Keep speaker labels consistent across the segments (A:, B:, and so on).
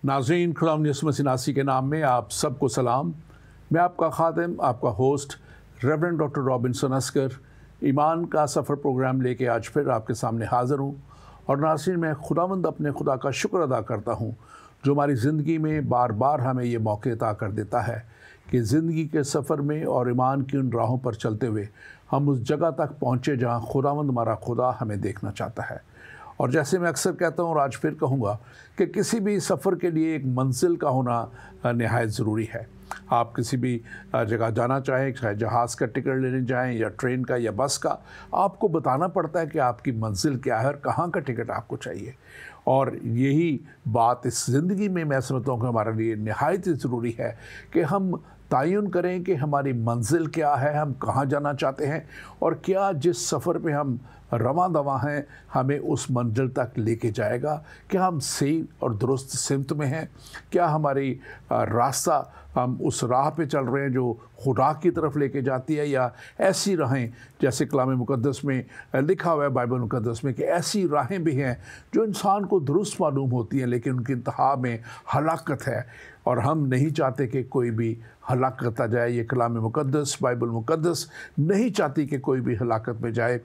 A: नाज़रीन, खुदावंद यीशु मसीह नासी के नाम में आप सबको सलाम। मैं आपका खादिम, आपका host reverend doctor Robinson Askar ईमान का सफ़र प्रोग्राम लेके आज फिर आपके सामने हाज़िर हूँ। और नाज़रीन, मैं खुदावंद अपने खुदा का शुक्र अदा करता हूँ जो हमारी ज़िंदगी में बार बार हमें ये मौके अता कर देता है कि ज़िंदगी के सफ़र में और ईमान की उन राहों पर चलते हुए हम उस जगह तक पहुँचे जहाँ खुदावंद हमारा खुदा हमें देखना चाहता है। और जैसे मैं अक्सर कहता हूँ और आज फिर कहूँगा कि किसी भी सफ़र के लिए एक मंजिल का होना निहायत ज़रूरी है। आप किसी भी जगह जाना चाहें, चाहे जहाज़ का टिकट लेने जाएं या ट्रेन का या बस का, आपको बताना पड़ता है कि आपकी मंजिल क्या है और कहाँ का टिकट आपको चाहिए। और यही बात इस ज़िंदगी में मैं समझता हूँ कि हमारे लिए निहायत ज़रूरी है कि हम तयन करें कि हमारी मंजिल क्या है, हम कहाँ जाना चाहते हैं और क्या जिस सफ़र पे हम रवां दवा हैं हमें उस मंजिल तक लेके जाएगा। क्या हम सही और दुरुस्त सिमत में हैं? क्या हमारी रास्ता हम उस राह पे चल रहे हैं जो खुदा की तरफ लेके जाती है, या ऐसी राहें जैसे कलाम मुक़द्दस में लिखा हुआ है, बाइबल मुक़द्दस में, कि ऐसी राहें भी हैं जो इंसान को दुरुस्त मालूम होती हैं लेकिन उनकी इंतहा में हलाकत है। और हम नहीं चाहते कि कोई भी हलाकत आ जाए। ये कलाम मुक़द्दस, बाइबल मुक़द्दस नहीं चाहती कि कोई भी हलाकत में जाए।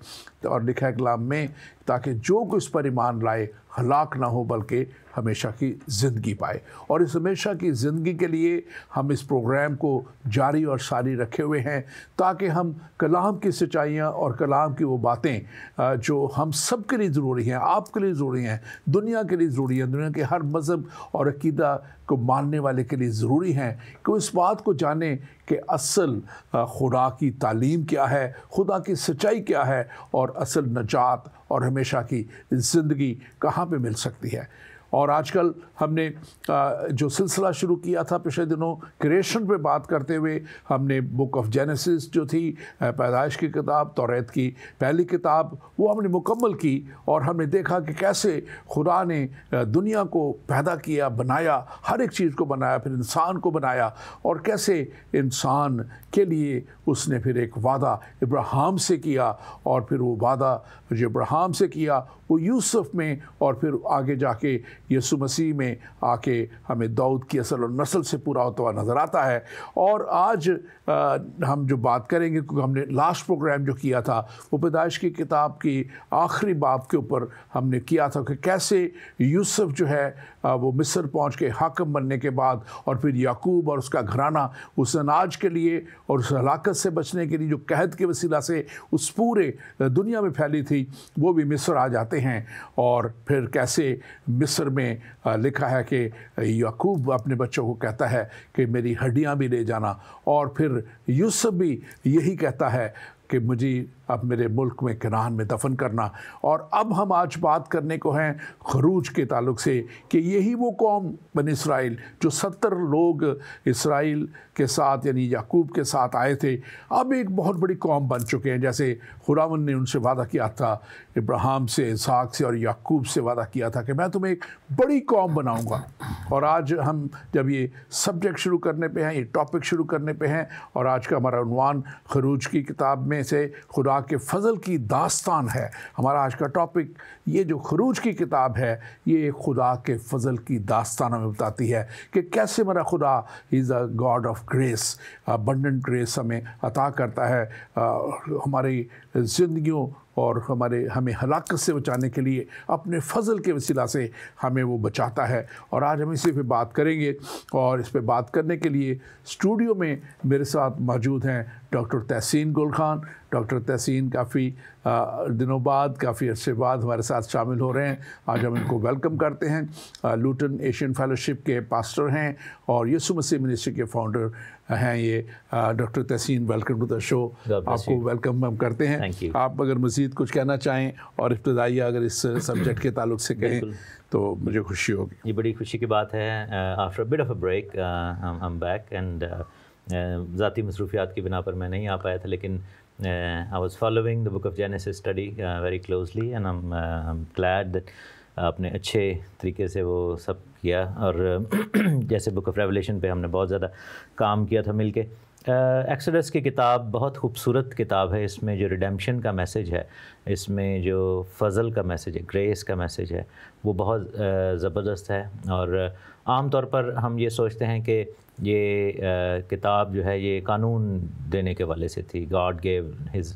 A: और लिखा है कलाम में, ताकि जो कुछ पर ईमान लाए हलाक ना हो बल्कि हमेशा की ज़िंदगी पाए। और इस हमेशा की ज़िंदगी के लिए हम इस प्रोग्राम को जारी और सारी रखे हुए हैं ताकि हम कलाम की सच्चाइयाँ और कलाम की वो बातें जो हम सब के लिए ज़रूरी हैं, आपके लिए ज़रूरी हैं, दुनिया के लिए ज़रूरी हैं, दुनिया के हर मज़हब और अक़ीदा को मानने वाले के लिए ज़रूरी हैं कि इस बात को जाने कि असल खुदा की तालीम क्या है, खुदा की सच्चाई क्या है और असल नजात और हमेशा की ज़िंदगी कहाँ पे मिल सकती है। और आजकल हमने जो सिलसिला शुरू किया था पिछले दिनों क्रिएशन पे बात करते हुए, हमने बुक ऑफ जेनेसिस जो थी, पैदाइश की किताब, तौरात की पहली किताब, वो हमने मुकम्मल की। और हमने देखा कि कैसे खुदा ने दुनिया को पैदा किया, बनाया, हर एक चीज़ को बनाया, फिर इंसान को बनाया, और कैसे इंसान के लिए उसने फिर एक वादा इब्राहिम से किया, और फिर वो वादा जो इब्राहिम से किया वो यूसुफ में, और फिर आगे जाके यीशु मसीह में आके हमें दाऊद की असल और नस्ल से पूरा होता हुआ नज़र आता है। और आज हम जो बात करेंगे, क्योंकि हमने लास्ट प्रोग्राम जो किया था वो पैदाइश की किताब की आखिरी बाब के ऊपर हमने किया था कि कैसे यूसुफ जो है वो मिस्र पहुंच के हाकिम बनने के बाद, और फिर याकूब और उसका घराना उस अनाज के लिए और उस हलाकत से बचने के लिए जो कहद के वसीला से उस पूरे दुनिया में फैली थी, वो भी मिस्र आ जाते हैं। और फिर कैसे मिस्र में लिखा है कि याकूब अपने बच्चों को कहता है कि मेरी हड्डियां भी ले जाना, और फिर यूसुफ भी यही कहता है कि मुझे अब मेरे मुल्क में कनान में दफन करना। और अब हम आज बात करने को हैं खरूज के ताल्लुक से कि यही वो कौम बनी इसराइल जो 70 लोग इसराइल के साथ यानी याकूब के साथ आए थे, अब एक बहुत बड़ी कौम बन चुके हैं। जैसे खुदावंद ने उनसे वादा किया था, इब्राहिम से, इसहाक से और याकूब से वादा किया था कि मैं तुम्हें एक बड़ी कौम बनाऊंगा। और आज हम जब ये सब्जेक्ट शुरू करने पे हैं, ये टॉपिक शुरू करने पे हैं, और आज का हमारा उन्वान खरूज की किताब में से खुदा के फजल की दास्तान है। हमारा आज का टॉपिक, ये जो खरूज की किताब है, ये खुदा के फजल की दास्तान हमें बताती है कि कैसे हमारा खुदा is a God of grace, abundant grace हमें अता करता है, हमारी ज़िंदगियों और हमें हलाकत से बचाने के लिए अपने फ़ज़ल के वसीला से हमें वो बचाता है। और आज हम इसी पे बात करेंगे, और इस पे बात करने के लिए स्टूडियो में मेरे साथ मौजूद हैं डॉक्टर तहसीन गुल खान। डॉक्टर तहसीन काफ़ी दिनों बाद, काफ़ी अरसे बाद हमारे साथ शामिल हो रहे हैं। आज हम इनको वेलकम करते हैं। लूटन एशियन फेलोशिप के पास्टर हैं और यीशु मसीह मिनिस्ट्री के फाउंडर हैं ये। Doctor Tahseen, welcome to the show. आपको वेलकम हम करते हैं। आप अगर मज़ीद कुछ कहना चाहें और इब्तदाई अगर इस सब्जेक्ट के ताल्लुक से कहें तो मुझे खुशी होगी।
B: ये बड़ी खुशी की बात है। After bit of a break I am back, and ज़ाती मसरूफियात की बिना पर मैं नहीं आ पाया था, लेकिन I was following the book of Genesis study very closely, and I'm glad that आपने अच्छे तरीके से वो सब किया। और जैसे बुक ऑफ रेवलेशन पे हमने बहुत ज़्यादा काम किया था मिलके। एक्सोडस की किताब बहुत खूबसूरत किताब है। इसमें जो रिडेम्पशन का मैसेज है, इसमें जो फ़ज़ल का मैसेज है, ग्रेस का मैसेज है, वो बहुत ज़बरदस्त है। और आम तौर पर हम ये सोचते हैं कि ये किताब जो है ये कानून देने के वाले से थी. God gave his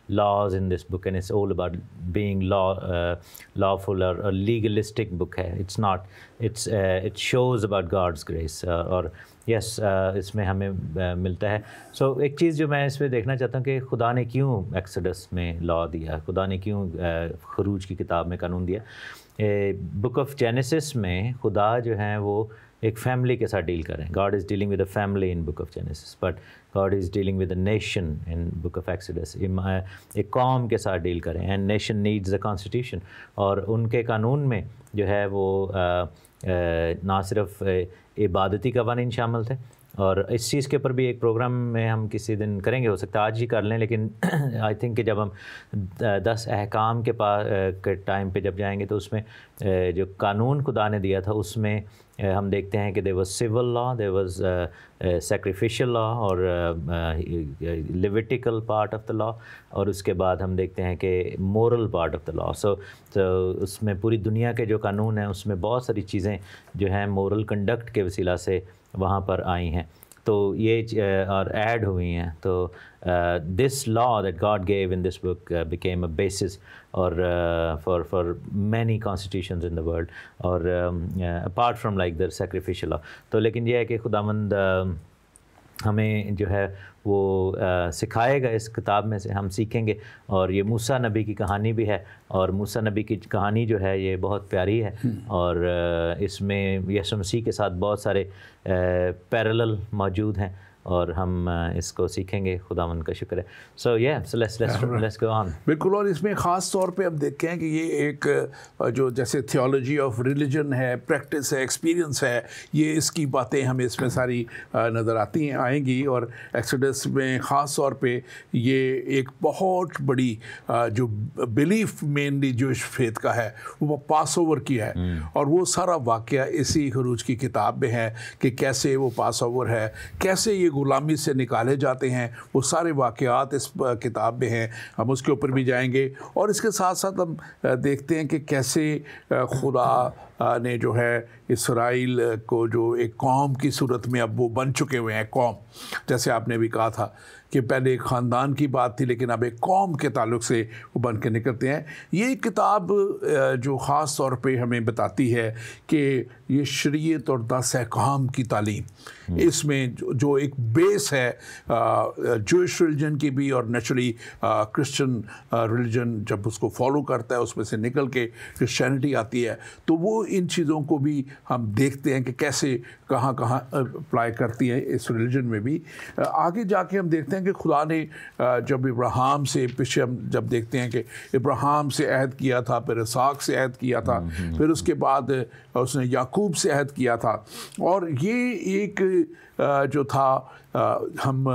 B: laws in this book and it's all about being lawful or legalistic book है. It's not. It shows about God's grace और yes इसमें हमें मिलता है. So एक चीज़ जो मैं इसमें देखना चाहता हूँ कि खुदा ने क्यों एक्सोडस में लॉ दिया, खुदा ने क्यों खरूज की किताब में कानून दिया. बुक ऑफ जेनेसिस में खुदा जो है वो एक फैमिली के साथ डील कर रहे हैं. God is dealing with a family in book of genesis, but God is dealing with a nation in book of exodus. एक कौम के साथ डील करें and nation needs a constitution. और उनके कानून में जो है वो ना सिर्फ इबादती कवानीन शामिल थे, और इस चीज़ के ऊपर भी एक प्रोग्राम में हम किसी दिन करेंगे, हो सकता है आज ही कर लें, लेकिन आई थिंक कि जब हम 10 अहकाम के टाइम पे जब जाएंगे तो उसमें जो कानून खुदा ने दिया था उसमें हम देखते हैं कि there was civil law, there was sacrificial law और Levitical part of the law, और उसके बाद हम देखते हैं कि moral part of the law. So उसमें पूरी दुनिया के जो कानून हैं उसमें बहुत सारी चीज़ें जो हैं मोरल कंडक्ट के वसीला से वहाँ पर आई हैं, तो ये और ऐड हुई हैं. तो this law that God gave in this book became a basis और for many constitutions in the world, और apart from like the sacrificial law. तो लेकिन यह है कि खुदावंद हमें जो है वो सिखाएगा. इस किताब में से हम सीखेंगे, और ये मूसा नबी की कहानी भी है, और मूसा नबी की कहानी जो है ये बहुत प्यारी है, और इसमें यीशु मसीह के साथ बहुत सारे पैरेलल मौजूद हैं, और हम इसको सीखेंगे. खुदावंद का शुक्र है. So let's go on.
A: बिल्कुल. और इसमें ख़ास तौर पे हम देखते हैं कि ये एक जो जैसे थियोलॉजी ऑफ रिलीजन है, प्रैक्टिस है, एक्सपीरियंस है, ये इसकी बातें हमें इसमें सारी नज़र आएंगी. और एक्सोडस में ख़ास तौर पे ये एक बहुत बड़ी जो बिलीफ मेनली जूइश फेथ का है वो पास ओवर की है, और वो सारा वाक़या इसी खरूज की किताब में है कि कैसे वो पास ओवर है, कैसे ये गुलामी से निकाले जाते हैं, वो सारे वाक़यात इस किताब में हैं. हम उसके ऊपर भी जाएंगे, और इसके साथ साथ हम देखते हैं कि कैसे खुदा ने जो है इसराइल को जो एक कौम की सूरत में अब वो बन चुके हुए हैं कौम. जैसे आपने भी कहा था कि पहले एक ख़ानदान की बात थी, लेकिन अब एक कौम के ताल्लुक से वो बन के निकलते हैं. ये किताब जो ख़ास तौर पे हमें बताती है कि ये शरीयत और 10 अहकाम की तालीम, इसमें जो एक बेस है जूइश रिलीजन की भी, और नेचुरली क्रिश्चियन रिलीजन जब उसको फॉलो करता है उसमें से निकल के क्रिश्चियनिटी आती है, तो वो इन चीज़ों को भी हम देखते हैं कि कैसे कहाँ अप्लाई करती है इस रिलीजन में भी. आगे जाके हम देखते हैं कि खुदा ने जब इब्राहिम से, पीछे हम जब देखते हैं कि इब्राहिम से अहद किया था, फिर इसहाक से अहद किया था, फिर उसके बाद उसने याकूब से अहद किया था, और ये एक जो था हम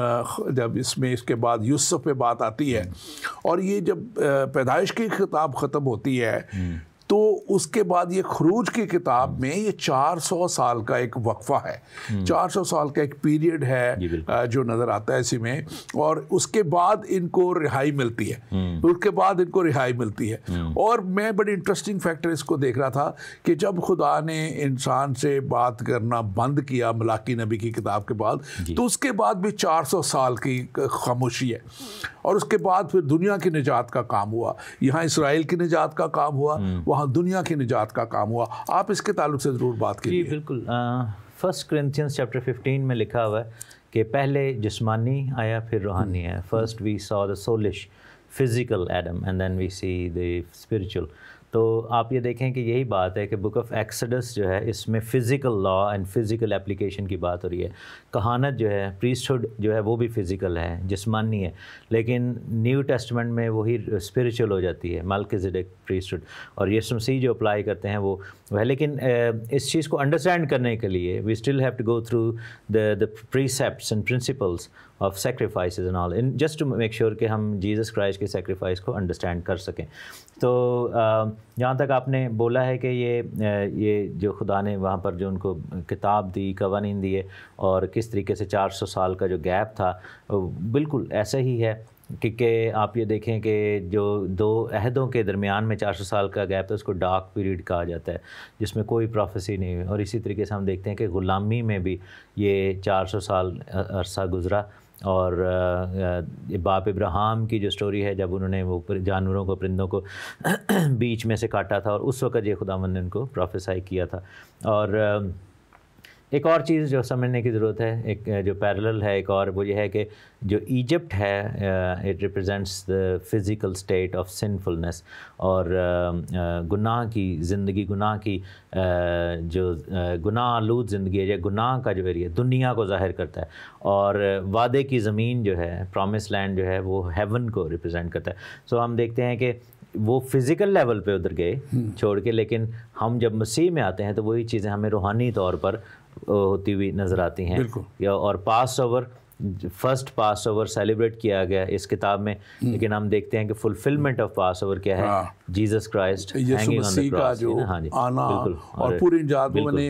A: जब इसके बाद यूसुफ पे बात आती है, और ये जब पैदाइश की किताब ख़त्म होती है तो उसके बाद ये खरूज की किताब में ये 400 साल का एक वक्फा है, 400 साल का एक पीरियड है जो नज़र आता है इसी में. और उसके बाद इनको रिहाई मिलती है, और मैं बड़ी इंटरेस्टिंग फैक्टर इसको देख रहा था कि जब खुदा ने इंसान से बात करना बंद किया मलाकी नबी की किताब के बाद, तो उसके बाद भी 400 साल की खामोशी है, और उसके बाद फिर दुनिया की निजात का काम हुआ. यहाँ इसराइल की निजात का काम हुआ, वहाँ दुनिया की निजात का काम हुआ. आप इसके ताल्लुक से ज़रूर बात कीजिए.
B: जी बिल्कुल. 1 Corinthians chapter 15 में लिखा हुआ है कि पहले जिस्मानी आया फिर रूहानी आया. First we saw the soulish physical Adam and then we see the spiritual. तो आप ये देखें कि यही बात है कि बुक ऑफ एक्सोडस जो है इसमें physical law and physical application की बात हो रही है. कहानत जो है, प्रीस्टहुड जो है वो भी फ़िज़िकल है, जिस्मानी है, लेकिन न्यू टेस्टमेंट में वही स्पिरिचुअल हो जाती है, मल्कीज़ेडेक प्रीस्टहुड, और यीशु मसीह जो अप्लाई करते हैं वो है. लेकिन इस चीज़ को अंडरस्टैंड करने के लिए we still have to go through the precepts and principles of sacrifices and all, in just to make sure कि हम जीसस क्राइस्ट के सेक्रीफाइस को अंडरस्टैंड कर सकें. तो जहाँ तक आपने बोला है कि ये जो खुदा ने वहाँ पर जो उनको किताब दी, कवानीन दिए, और किस तरीके से 400 साल का जो गैप था, बिल्कुल ऐसा ही है. क्योंकि आप ये देखें कि जो दो अहदों के दरमियान में 400 साल का गैप है उसको डार्क पीरियड कहा जाता है, जिसमें कोई प्रोफेसी नहीं हुई। और इसी तरीके से हम देखते हैं कि ग़ुलामी में भी ये 400 साल अरसा गुज़रा। और बाप इब्राहिम की जो स्टोरी है, जब उन्होंने वो जानवरों को, परिंदों को बीच में से काटा था, और उस वक़्त ये खुदावंद ने उनको प्रोफेसाई किया था। और एक और चीज़ जो समझने की ज़रूरत है, एक जो पैरेलल है एक और, वो ये है कि जो इजिप्ट है it represents the physical state of sinfulness, और गुनाह की ज़िंदगी, गुनाह की जो गुनाह आलूद ज़िंदगी है, या गुनाह का जो एरिया दुनिया को ज़ाहिर करता है। और वादे की ज़मीन जो है, प्रॉमिस लैंड जो है, वो हेवन को रिप्रेजेंट करता है। सो हम देखते हैं कि वो फिज़िकल लेवल पे उधर गए छोड़ के, लेकिन हम जब मसीह में आते हैं तो वही चीज़ें हमें रूहानी तौर पर होती हुई नज़र आती हैं। और पास over, first pass over celebrate किया गया इस किताब में, लेकिन हम देखते हैं कि फुलफिलमेंट ऑफ पास ओवर क्या है, Jesus Christ hanging on the cross जो
A: आना। और पूरी जात में मैंने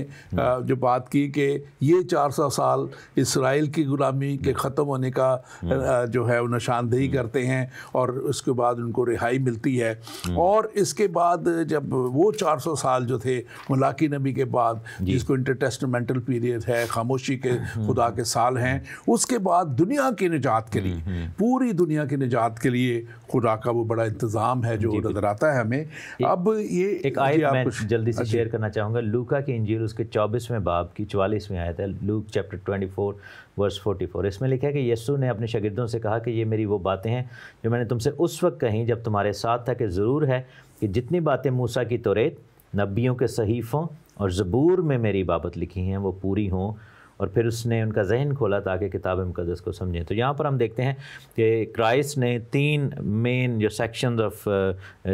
A: जो बात की कि ये 400 साल इसराइल की गुलामी के ख़त्म होने का जो है वो निशानदेही करते हैं, और उसके बाद उनको रिहाई मिलती है। और इसके बाद जब वो 400 साल जो थे मलाकी नबी के बाद, जिसको इंटरटेस्टामेंटल पीरियड है, खामोशी के खुदा के साल हैं, उसके बाद दुनिया की निजात के लिए, पूरी दुनिया की निजात के लिए खुदा का वो बड़ा इंतज़ाम है जो नज़र आता है हमें। अब ये
B: एक आयत मैं जल्दी से शेयर करना चाहूँगा, लूका की इंजील उसके 24वें बाब की 44वीं आयत है, लूक चैप्टर 24 वर्स 44। इसमें लिखा है कि यीशु ने अपने शागिर्दों से कहा कि ये मेरी वो बातें हैं जो मैंने तुमसे उस वक्त कहीं जब तुम्हारे साथ था, कि ज़रूर है कि जितनी बातें मूसा की तौरेत, नबियों के सहीफ़ों और ज़बूर में मेरी बाबत लिखी हैं वो पूरी हों। और फिर उसने उनका जहन खोला ताकि किताब मुक़द्दस को समझें। तो यहाँ पर हम देखते हैं कि क्राइस्ट ने 3 मेन जो सेक्शंस ऑफ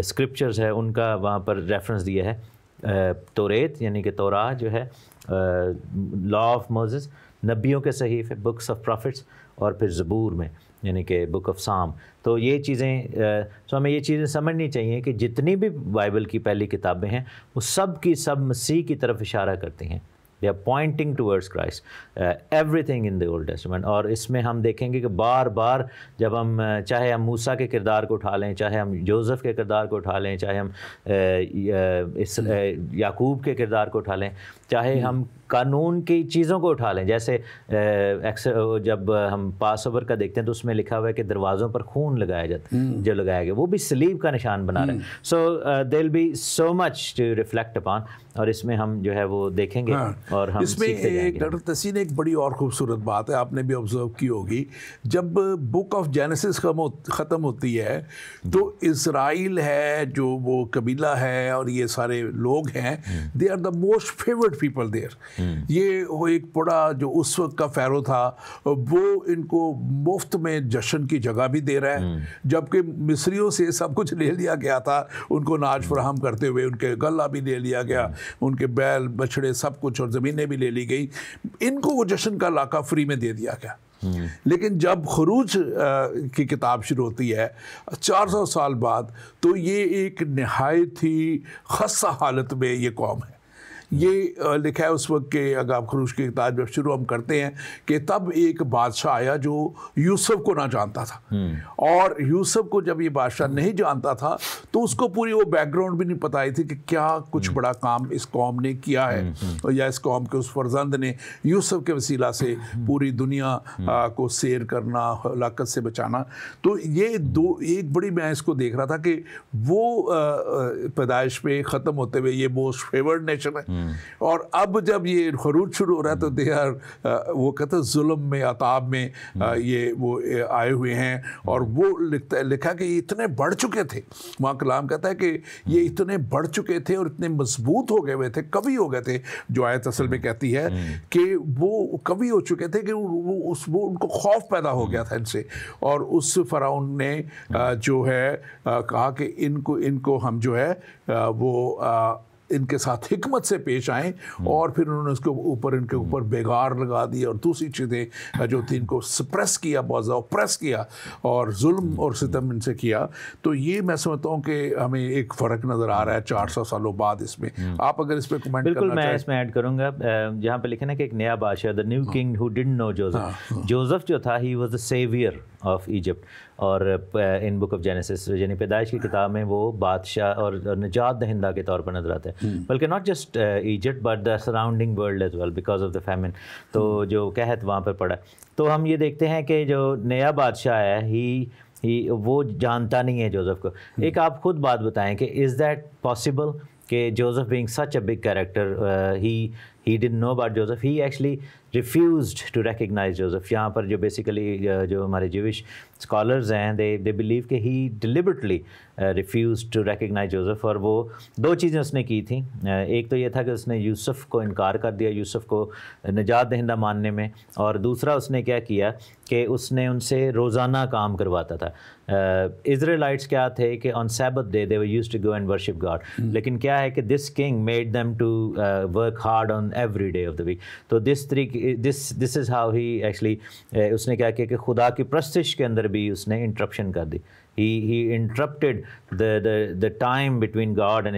B: स्क्रिप्चर्स है उनका वहाँ पर रेफरेंस दिया है। तौरेत यानी कि तौरात जो है, लॉ ऑफ मोसेस, नबियों के सहीफ़े, बुक्स ऑफ प्रॉफिट्स, और फिर ज़बूर में यानी कि बुक ऑफ साम। तो ये चीज़ें तो हमें ये चीज़ें समझनी चाहिए कि जितनी भी बाइबल की पहली किताबें हैं वो सब की सब मसीह की तरफ इशारा करती हैं। They are pointing towards Christ, everything in the Old Testament। और इसमें हम देखेंगे कि बार बार जब हम चाहे हम मूसा के किरदार को उठा लें, चाहे हम जोसेफ के किरदार को उठा लें, चाहे हम याकूब के किरदार को उठा लें, चाहे हम कानून की चीज़ों को उठा लें, जैसे जब हम पास ओवर का देखते हैं तो उसमें लिखा हुआ है कि दरवाज़ों पर खून लगाया जाता है, जो लगाया गया वो भी सलीब का निशान बना रहे हैं। So there will be so much to reflect upon, और इसमें हम जो है वो देखेंगे। और हम
A: इसमें एक डॉक्टर तसीन एक बड़ी और खूबसूरत बात है, आपने भी ऑब्जर्व की होगी, जब बुक ऑफ जेनेसिस ख़त्म होती है तो इज़राइल है जो वो कबीला है और ये सारे लोग हैं, they are the most favoured people there. ये वो एक बड़ा जो उस वक्त का फ़ैरो था वो इनको मुफ्त में जश्न की जगह भी दे रहा है, जबकि मिस्रियों से सब कुछ ले लिया गया था, उनको नाज फराहम करते हुए उनके गला भी ले लिया गया, उनके बैल बछड़े सब कुछ, और ज़मीनें भी ले ली गई। इनको वो जश्न का इलाका फ्री में दे दिया गया। लेकिन जब खरूज की किताब शुरू होती है 400 साल बाद, तो ये एक नहायत ही खस्ता हालत में ये कौम है। ये लिखा है उस वक्त के, अगर आप खरूज की किताब जब शुरू हम करते हैं कि तब एक बादशाह आया जो यूसुफ को ना जानता था, और यूसुफ को जब ये बादशाह नहीं जानता था तो उसको पूरी वो बैकग्राउंड भी नहीं पता आई थी कि क्या कुछ बड़ा काम इस कौम ने किया है, और या इस कौम के उस फर्जंद ने यूसुफ के वसीला से पूरी दुनिया को सैर करना, हलाकत से बचाना। तो ये एक बड़ी, मैं इसको देख रहा था कि वो पैदाइश पे ख़त्म होते हुए ये मोस्ट फेवर्ड नेशन है, और अब जब ये खरूज शुरू हो रहा है तो दे आर वो कहते हैं जुल्म में, अताब में ये वो आए हुए हैं। और वो लिखा कि ये इतने बढ़ चुके थे, वहाँ कलाम कहता है कि ये इतने बढ़ चुके थे और इतने मजबूत हो गए हुए थे, कवि हो गए थे, जो आयत असल में कहती है कि वो कवि हो चुके थे कि वो उनको खौफ पैदा हो गया था इनसे। और उस फ़िरौन ने जो है कहा कि इनको हम जो है वो इनके साथ हिकमत से पेश आएँ, और फिर उन्होंने उसके ऊपर इनके ऊपर बेगार लगा दी और दूसरी चीज़ें जो थी इनको सप्रेस किया, बहुत ज़्यादा प्रेस किया और जुल्म और सितम इनसे किया। तो ये मैं समझता हूँ कि हमें एक फ़र्क नज़र आ रहा है 400 सालों बाद इसमें। आप अगर इस पर कमेंट
B: बिल्कुल, मैं इसमें ऐड करूँगा, जहाँ पर लिखे ना कि एक नया बादशाह, the new king who didn't know Joseph. Joseph जो था, he was the saviour of Egypt, और इन बुक ऑफ जेनेसिस यानी पैदाइश की किताब में वो बादशाह और निजात दहिंदा के तौर पर नजर आते हैं, बल्कि not just Egypt but the surrounding world as well because of the famine. तो जो कहत वहाँ पर पड़ा, तो हम ये देखते हैं कि जो नया बादशाह है ही वो जानता नहीं है जोसेफ को। एक आप खुद बात बताएं कि इज़ दैट पॉसिबल कि Joseph being such a big character he didn't know about Joseph, he actually refused to recognize Joseph। यहाँ पर जो बेसिकली जो हमारे Jewish scholars हैं they believe कि he deliberately refused to recognize Joseph, और वो दो चीज़ें उसने की थी। एक तो ये था कि उसने यूसुफ को इनकार कर दिया, यूसुफ को निजात दहिंदा मानने में, और दूसरा उसने क्या किया कि उसने उनसे रोज़ाना काम करवाता था। इज़राइलाइट्स क्या थे कि on Sabbath day they were used to go and worship God, लेकिन क्या है कि this king made them to work hard on every day of the week. तो this is how he actually उसने क्या किया कि खुदा की प्रस्तिश के अंदर भी उसने इंटरप्शन कर दी। He interrupted the time between God and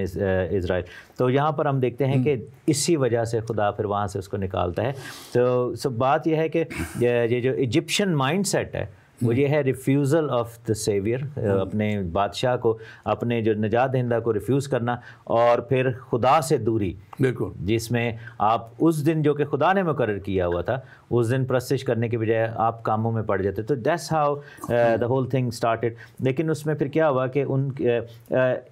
B: Israel। तो यहाँ पर हम देखते हैं कि इसी वजह से खुदा फिर वहाँ से उसको निकालता है। तो बात यह है कि ये जो इजिप्शियन माइंडसेट है वो ये है रिफ्यूज़ल ऑफ द सेवियर, अपने बादशाह को, अपने जो निजात दहिंदा को रिफ्यूज़ करना, और फिर खुदा से दूरी,
A: बिल्कुल,
B: जिसमें आप उस दिन जो कि खुदा ने मुकर्रर किया हुआ था उस दिन प्रस्तिश करने के बजाय आप कामों में पड़ जाते। तो that's how the whole thing started. लेकिन उसमें फिर क्या हुआ कि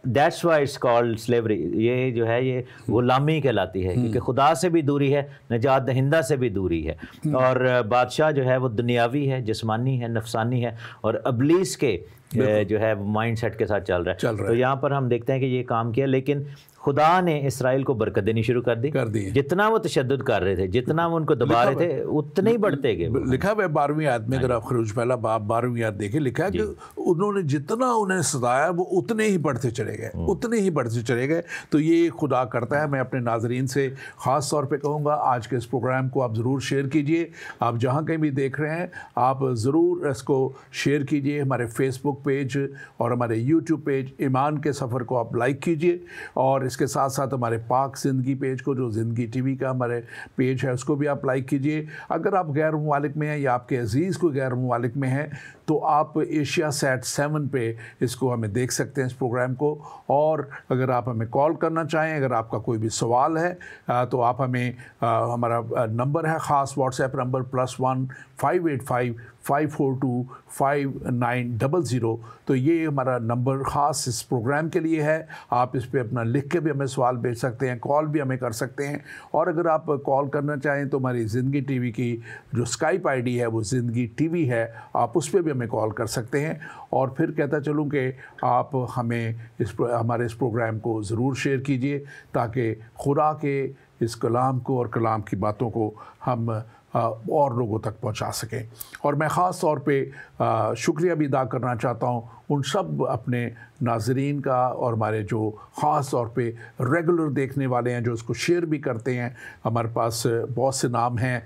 B: that's why it's called slavery, ये जो है ये गुलामी कहलाती है, क्योंकि खुदा से भी दूरी है, निजात दहिंदा से भी दूरी है, और बादशाह जो है वो दुनियावी है, जिस्मानी है, नफसानी है, और अबलीस के जो है माइंड सेट के साथ चल रहा है। तो यहाँ पर हम देखते हैं कि ये काम किया, लेकिन खुदा ने इसराइल को बरकत देनी शुरू कर दी। जितना वो तशद्दुद कर रहे थे, जितना वो उनको दबा रहे थे, उतने ही बढ़ते गए।
A: लिखा हुआ है 12वीं आयत में, अगर आप खरूज पहला बाब 12वीं आयत देखें, लिखा है कि उन्होंने जितना उन्हें सताया वो उतने ही बढ़ते चले गए, उतने ही बढ़ते चले गए। तो ये खुदा करता है। मैं अपने नाजरीन से ख़ास तौर पे कहूँगा, आज के इस प्रोग्राम को आप ज़रूर शेयर कीजिए। आप जहाँ कहीं भी देख रहे हैं आप ज़रूर इसको शेयर कीजिए। हमारे फेसबुक पेज और हमारे यूट्यूब पेज ईमान के सफ़र को आप लाइक कीजिए, और इसके साथ साथ हमारे पाक ज़िंदगी पेज को, जो ज़िंदगी टीवी का हमारे पेज है, उसको भी आप लाइक कीजिए। अगर आप गैर मुमालिक में हैं या आपके अजीज़ को गैर मुमालिक में हैं तो आप एशिया सैट 7 पे इसको हमें देख सकते हैं, इस प्रोग्राम को। और अगर आप हमें कॉल करना चाहें, अगर आपका कोई भी सवाल है तो आप हमें हमारा नंबर है ख़ास व्हाट्सएप नंबर +1 585 542 5900। तो ये हमारा नंबर ख़ास इस प्रोग्राम के लिए है। आप इस पर अपना लिख के भी हमें सवाल भेज सकते हैं, कॉल भी हमें कर सकते हैं। और अगर आप कॉल करना चाहें तो हमारी ज़िंदगी टीवी की जो स्काइप आईडी है वो ज़िंदगी टीवी है, आप उस पर भी हमें कॉल कर सकते हैं। और फिर कहता चलूँ कि आप हमें हमारे इस प्रोग्राम को ज़रूर शेयर कीजिए, ताकि खुदा के इस कलाम को और कलाम की बातों को हम और लोगों तक पहुंचा सकें। और मैं ख़ास तौर पे शुक्रिया भी अदा करना चाहता हूं उन सब अपने नाज़रीन का, और हमारे जो ख़ास तौर पे रेगुलर देखने वाले हैं, जो इसको शेयर भी करते हैं। हमारे पास बहुत से नाम हैं,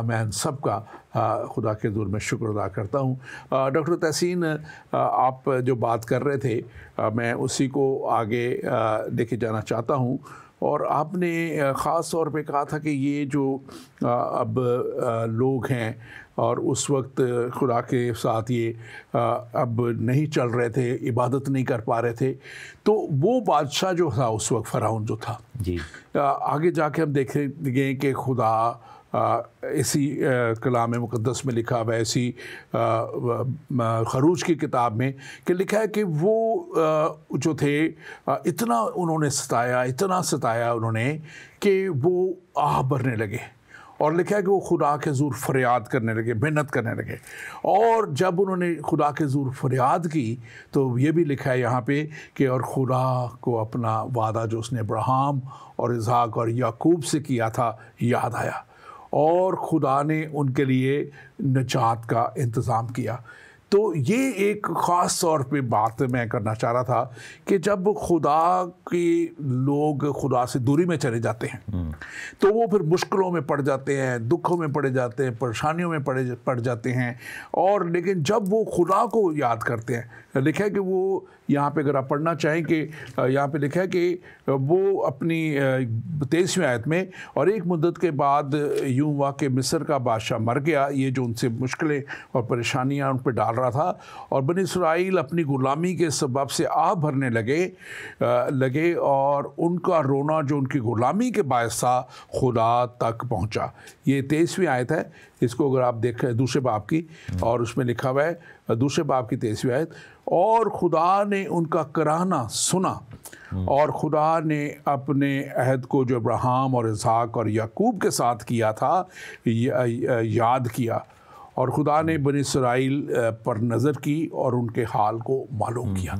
A: मैं उन सब का खुदा के हुज़ूर में शुक्र अदा करता हूँ। डॉक्टर तहसीन, आप जो बात कर रहे थे मैं उसी को आगे लेके जाना चाहता हूँ। और आपने ख़ास तौर पे कहा था कि ये जो अब लोग हैं और उस वक्त खुदा के साथ ये अब नहीं चल रहे थे, इबादत नहीं कर पा रहे थे, तो वो बादशाह जो था उस वक्त फ़िरौन जो था जी, आगे जाके हम देखेंगे कि खुदा इसी कलाम मुक़द्दस में लिखा हुआ है, इसी खरूज की किताब में कि लिखा है कि वो जो थे इतना उन्होंने सताया, इतना सताया उन्होंने कि वो आह भरने लगे। और लिखा है कि वो खुदा के ज़ूर फरियाद करने लगे, मिन्नत करने लगे। और जब उन्होंने खुदा के ज़ूर फरियाद की तो ये भी लिखा है यहाँ पे कि और खुदा को अपना वादा जो उसने अब्राहम और इसहाक और याकूब से किया था याद आया, और खुदा ने उनके लिए निजात का इंतज़ाम किया। तो ये एक ख़ास तौर पे बात मैं करना चाह रहा था कि जब खुदा के लोग खुदा से दूरी में चले जाते हैं तो वो फिर मुश्किलों में पड़ जाते हैं, दुखों में पड़ जाते हैं, परेशानियों में पड़ जाते हैं। और लेकिन जब वो खुदा को याद करते हैं, लिखा है कि वो यहाँ पे अगर आप पढ़ना चाहें कि यहाँ पे लिखा है कि वो अपनी 23वीं आयत में, और एक मुद्दत के बाद यूं हुआ कि मिस्र का बादशाह मर गया, ये जो उनसे मुश्किलें और परेशानियाँ उन पर डाल रहा था, और बनी इसराइल अपनी ग़ुलामी के सबब से आह भरने लगे और उनका रोना जो उनकी ग़ुलामी के बायस था खुदा तक पहुँचा। ये 23वीं आयत है, इसको अगर आप देखें दूसरे बाब की, और उसमें लिखा हुआ है दूसरे बाब की 23वीं आयत, और खुदा ने उनका कराहना सुना और खुदा ने अपने अहद को जो अब्राहम और इसहाक और याकूब के साथ किया था याद किया, और खुदा ने बनी इसराइल पर नज़र की और उनके हाल को मालूम किया।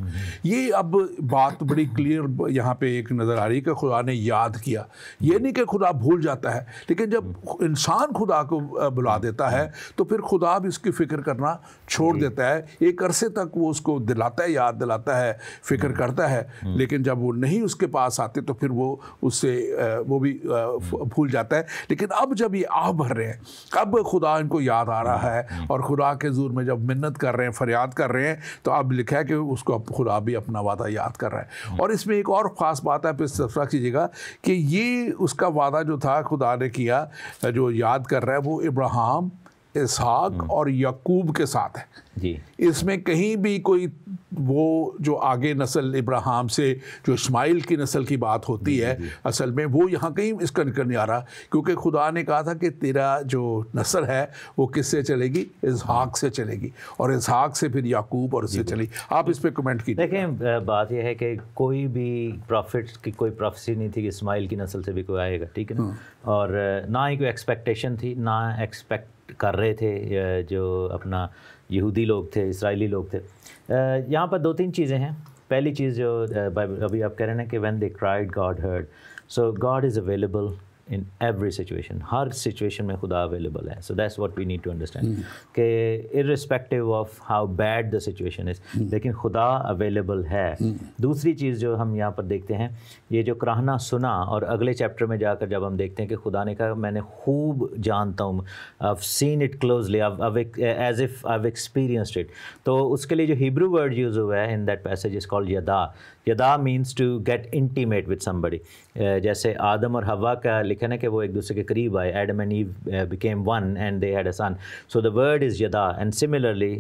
A: ये अब बात बड़ी क्लियर यहाँ पे एक नज़र आ रही है कि खुदा ने याद किया। ये नहीं कि खुदा भूल जाता है, लेकिन जब इंसान खुदा को बुला देता है तो फिर खुदा भी उसकी फ़िक्र करना छोड़ देता है। एक अरसे तक वो उसको दिलाता है, याद दिलाता है, फ़िक्र करता है, लेकिन जब वो नहीं उसके पास आते तो फिर वो उससे वो भी भूल जाता है। लेकिन अब जब ये आह भर रहे हैं, अब खुदा इनको याद आ रहा है और खुदा के ज़ूर में जब मिन्नत कर रहे हैं, फरियाद कर रहे हैं, तो अब लिखा है कि उसको अब खुदा भी अपना वादा याद कर रहा है। और इसमें एक और ख़ास बात है, फिर तफसील कीजिएगा कि ये उसका वादा जो था खुदा ने किया, जो याद कर रहा है, वो इब्राहिम, इसहाक और याकूब के साथ है जी। इसमें कहीं भी कोई वो जो आगे नस्ल इब्राहिम से जो इस्माइल की नस्ल की बात होती है, असल में वो यहाँ कहीं इसका निकल नहीं आ रहा, क्योंकि खुदा ने कहा था कि तेरा जो नस्ल है वो किससे चलेगी, इसहाक से चलेगी, और इसहाक से फिर याकूब और उससे चलेगी। आप इस पर कमेंट कीजिए।
B: देखें, बात यह है कि कोई भी प्रॉफिट की कोई प्रोफेसी नहीं थी कि इस्माइल की नस्ल से भी कोई आएगा, ठीक है ना, और ना ही कोई एक्सपेक्टेशन थी, ना एक्सपेक्ट कर रहे थे जो अपना यहूदी लोग थे, इसराइली लोग थे। यहाँ पर दो तीन चीज़ें हैं। पहली चीज़ जो अभी आप कह रहे हैं कि when they cried God heard, so God is available in every situation, हर सिचुएशन में खुदा अवेलेबल है। So that's what we need to understand कि irrespective of how bad the situation is, लेकिन खुदा अवेलेबल है। दूसरी चीज़ जो हम यहाँ पर देखते हैं, ये जो कराहना सुना, और अगले चैप्टर में जाकर जब हम देखते हैं कि खुदा ने कहा मैंने खूब जानता हूँ, I have seen it closely, as if I have experienced it. तो उसके लिए जो हिब्रू वर्ड यूज़ हुआ है in that passage is called yada. Yada means to get intimate with somebody. जैसे आदम और हवा का लिखा है कि वो एक दूसरे के करीब आए, Adam and Eve became one and they had a son, so the word is yada. And similarly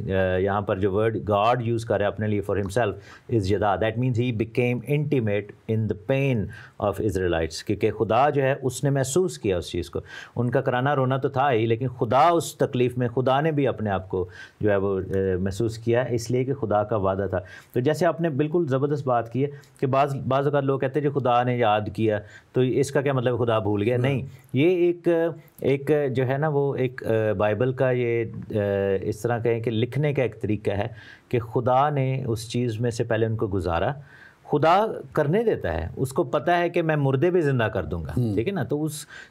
B: यहाँ पर जो वर्ड गॉड यूज़ कर रहा है अपने लिए for himself is yada, that means he became intimate in the pain of Israelites, क्योंकि खुदा जो है उसने महसूस किया उस चीज़ को। उनका कराना रोना तो था ही, लेकिन खुदा उस तकलीफ़ में खुदा ने भी अपने आप को जो है वो महसूस किया, इसलिए कि खुदा का वादा था। तो जैसे आपने बिल्कुल ज़बरदस्त बात की है कि बाज़ अगर लोग कहते हैं जो खुदा ने याद किया, तो इसका क्या मतलब खुदा भूल गया? नहीं, ये एक जो है ना वो एक बाइबल का ये इस तरह कहें कि लिखने का एक तरीका है कि खुदा ने उस चीज़ में से पहले उनको गुजारा। खुदा करने देता है, उसको पता है कि मैं मुर्दे भी ज़िंदा कर दूंगा, ठीक है ना। तो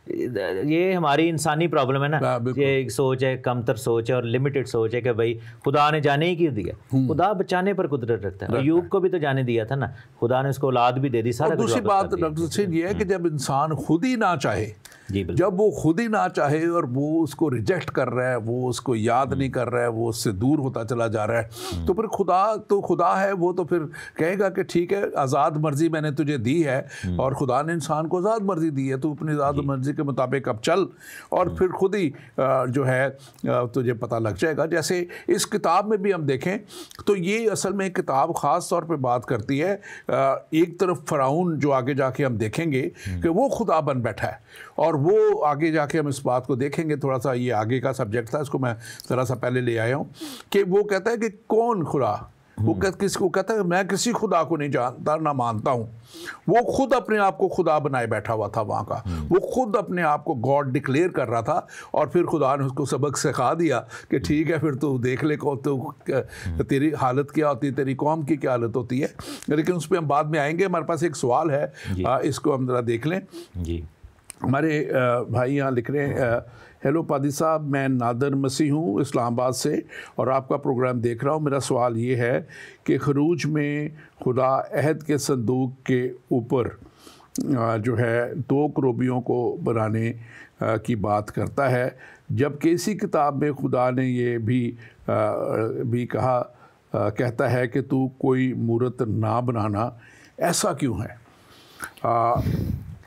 B: ये हमारी इंसानी प्रॉब्लम है ना, ये एक सोच है, कमतर सोच है और लिमिटेड सोच है कि भाई खुदा ने जाने ही क्यों दिया। खुदा बचाने पर कुदरत रखता है। अय्यूब को भी तो जाने दिया था ना, खुदा ने उसको औलाद भी दे दी, सारा।
A: दूसरी बात डॉक्टर सिंह ये है कि जब इंसान खुद ही ना चाहे, जब वो खुद ही ना चाहे और वो उसको रिजेक्ट कर रहा है, वो उसको याद नहीं कर रहा है, वो उससे दूर होता चला जा रहा है, तो फिर खुदा है, वो तो फिर कहेगा कि ठीक है, आज़ाद मर्जी मैंने तुझे दी है, और खुदा ने इंसान को आज़ाद मर्जी दी है, तो अपनी आज़ाद मर्जी के मुताबिक अब चल, और फिर खुद ही जो है तुझे पता लग जाएगा। जैसे इस किताब में भी हम देखें तो ये असल में किताब ख़ास तौर पे बात करती है, एक तरफ फ़िरौन जो आगे जाके हम देखेंगे कि वो खुदा बन बैठा है, और वो आगे जाके हम इस बात को देखेंगे, थोड़ा सा ये आगे का सब्जेक्ट था, इसको मैं ज़रा सा पहले ले आया हूँ कि वो कहता है कि कौन खुदा, वो किसको कहता है मैं किसी खुदा को नहीं जानता ना मानता हूँ। वो खुद अपने आप को खुदा बनाए बैठा हुआ था वहाँ का, वो खुद अपने आप को गॉड डिक्लेयर कर रहा था, और फिर खुदा ने उसको सबक सिखा दिया कि ठीक है, फिर तू देख ले को तो तेरी हालत क्या होती है, तेरी कौम की क्या हालत होती है। लेकिन उस पर हम बाद में आएंगे। हमारे पास एक सवाल है, इसको हम ज़रा देख लें जी। हमारे भाई यहाँ लिख रहे हैं, हेलो पादी साहब, मैं नादर मसीह हूँ इस्लामाबाद से और आपका प्रोग्राम देख रहा हूँ। मेरा सवाल ये है कि खरूज में खुदा अहद के संदूक के ऊपर जो है 2 करूबियों को बनाने की बात करता है, जबकि इसी किताब में खुदा ने ये भी कहा कहता है कि तू कोई मूरत ना बनाना, ऐसा क्यों है?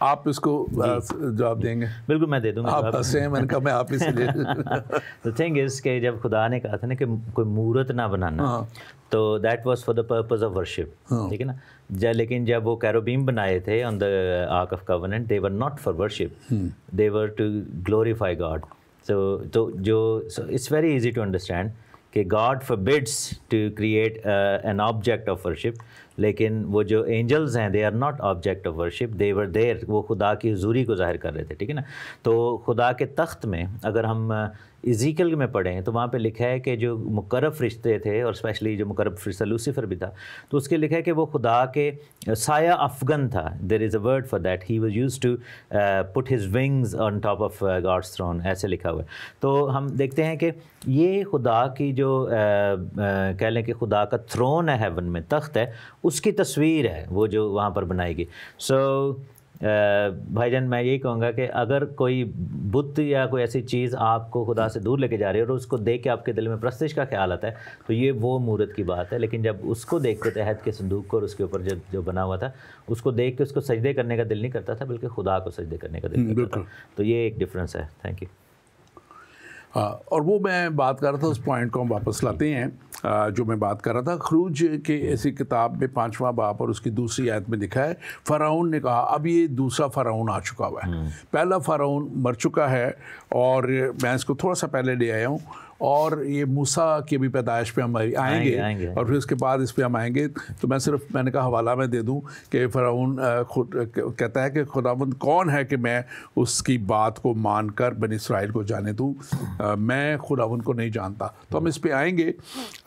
A: आप इसको जवाब देंगे?
B: बिल्कुल मैं दे दूंगा।
A: आप हंसे हैं, मैंने कहा मैं आप इसे
B: द थिंग इज कि जब खुदा ने कहा था ना कि कोई मूरत ना बनाना, तो that was for the purpose of worship, ठीक है ना। लेकिन जब वो कैरोबीम बनाए थे on the ark of covenant, they were not for worship, they were to glorify God. तो it's very easy to understand कि God forbids to create an object of worship, लेकिन वो जो एंजल्स हैं they are not object of worship, they were there, वो खुदा की हुजूरी को जाहिर कर रहे थे, ठीक है ना। तो खुदा के तख्त में अगर हम इज़ीकियल में पढ़ें तो वहाँ पे लिखा है कि जो मुकर्रब फरिश्ते थे, और स्पेशली जो मुकर्रब फरिश्ता लूसीफर भी था, तो उसके लिखा है कि वो खुदा के साया अफगन था। There is a word for that, he was used to put his wings on top of God's throne, ऐसे लिखा हुआ है। तो हम देखते हैं कि ये खुदा की जो कह लें कि खुदा का थ्रोन है, हेवन में तख्त है, उसकी तस्वीर है वो जो वहाँ पर बनाएगी। भाईजान मैं यही कहूँगा कि अगर कोई बुत या कोई ऐसी चीज़ आपको खुदा से दूर लेके जा रही है और उसको देख के आपके दिल में प्रस्तिश का ख्याल आता है, तो ये वो मूरत की बात है। लेकिन जब उसको देखते थे, अहद के संदूक को, और उसके ऊपर जो बना हुआ था, उसको देख के उसको सजदे करने का दिल नहीं करता था, बल्कि खुदा को सजदे करने का दिल करता था। तो ये एक डिफरेंस है। Thank you.
A: और वो मैं बात कर रहा था, उस पॉइंट को हम वापस लाते हैं। जो मैं बात कर रहा था, खरूज के ऐसी किताब में 5वां बाब और उसकी दूसरी आयत में लिखा है, फ़िरौन ने कहा, अब ये दूसरा फ़िरौन आ चुका हुआ है। पहला फ़िरौन मर चुका है, और मैं इसको थोड़ा सा पहले ले आया हूँ, और ये मूसा की भी पैदाइश पे हम आएंगे और फिर उसके बाद इस पे हम आएंगे। तो मैंने कहा हवाला में दे दूं कि फ़िरौन खुद कहता है कि खुदावंद कौन है कि मैं उसकी बात को मानकर बनी इस्राइल को जाने दूं, मैं खुदावंद को नहीं जानता। तो हम इस पे आएंगे।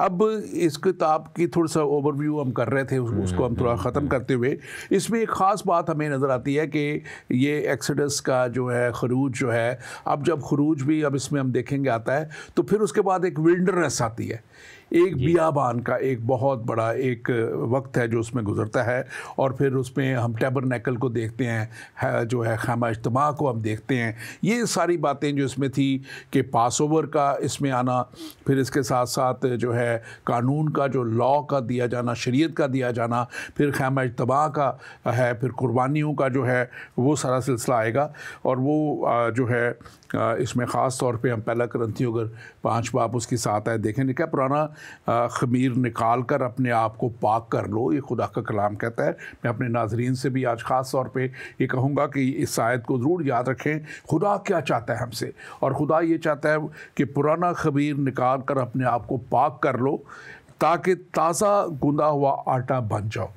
A: अब इस किताब की थोड़ा सा ओवरव्यू हम कर रहे थे, उसको हम थोड़ा ख़त्म करते हुए, इसमें एक ख़ास बात हमें नज़र आती है कि ये एक्सोडस का जो है, खरूज जो है, अब जब खरूज भी अब इसमें हम देखेंगे आता है, तो फिर उसके बाद एक विल्डरनेस आती है, एक बियाबान का एक बहुत बड़ा एक वक्त है जो उसमें गुजरता है। और फिर उसमें हम टैबरनेकल को देखते हैं, जो है खैमा इज्तिमा को हम देखते हैं। ये सारी बातें जो इसमें थी कि पासओवर का इसमें आना, फिर इसके साथ साथ जो है कानून का, जो लॉ का दिया जाना, शरीयत का दिया जाना, फिर खैमा इज्तिमा का है, फिर कुर्बानियों का जो है वो सारा सिलसिला आएगा। और वो जो है इसमें ख़ास तौर पे हम पहला करंथियों अगर 5 बाब उसकी 7 आयत देखें, क्या पुराना ख़मीर निकाल कर अपने आप को पाक कर लो, ये खुदा का कलाम कहता है। मैं अपने नाजरीन से भी आज ख़ास तौर पे ये कहूँगा कि इस आयत को ज़रूर याद रखें, खुदा क्या चाहता है हमसे। और खुदा ये चाहता है कि पुराना ख़मीर निकाल कर अपने आप को पाक कर लो, ताकि ताज़ा गूंदा हुआ आटा बन जाओ।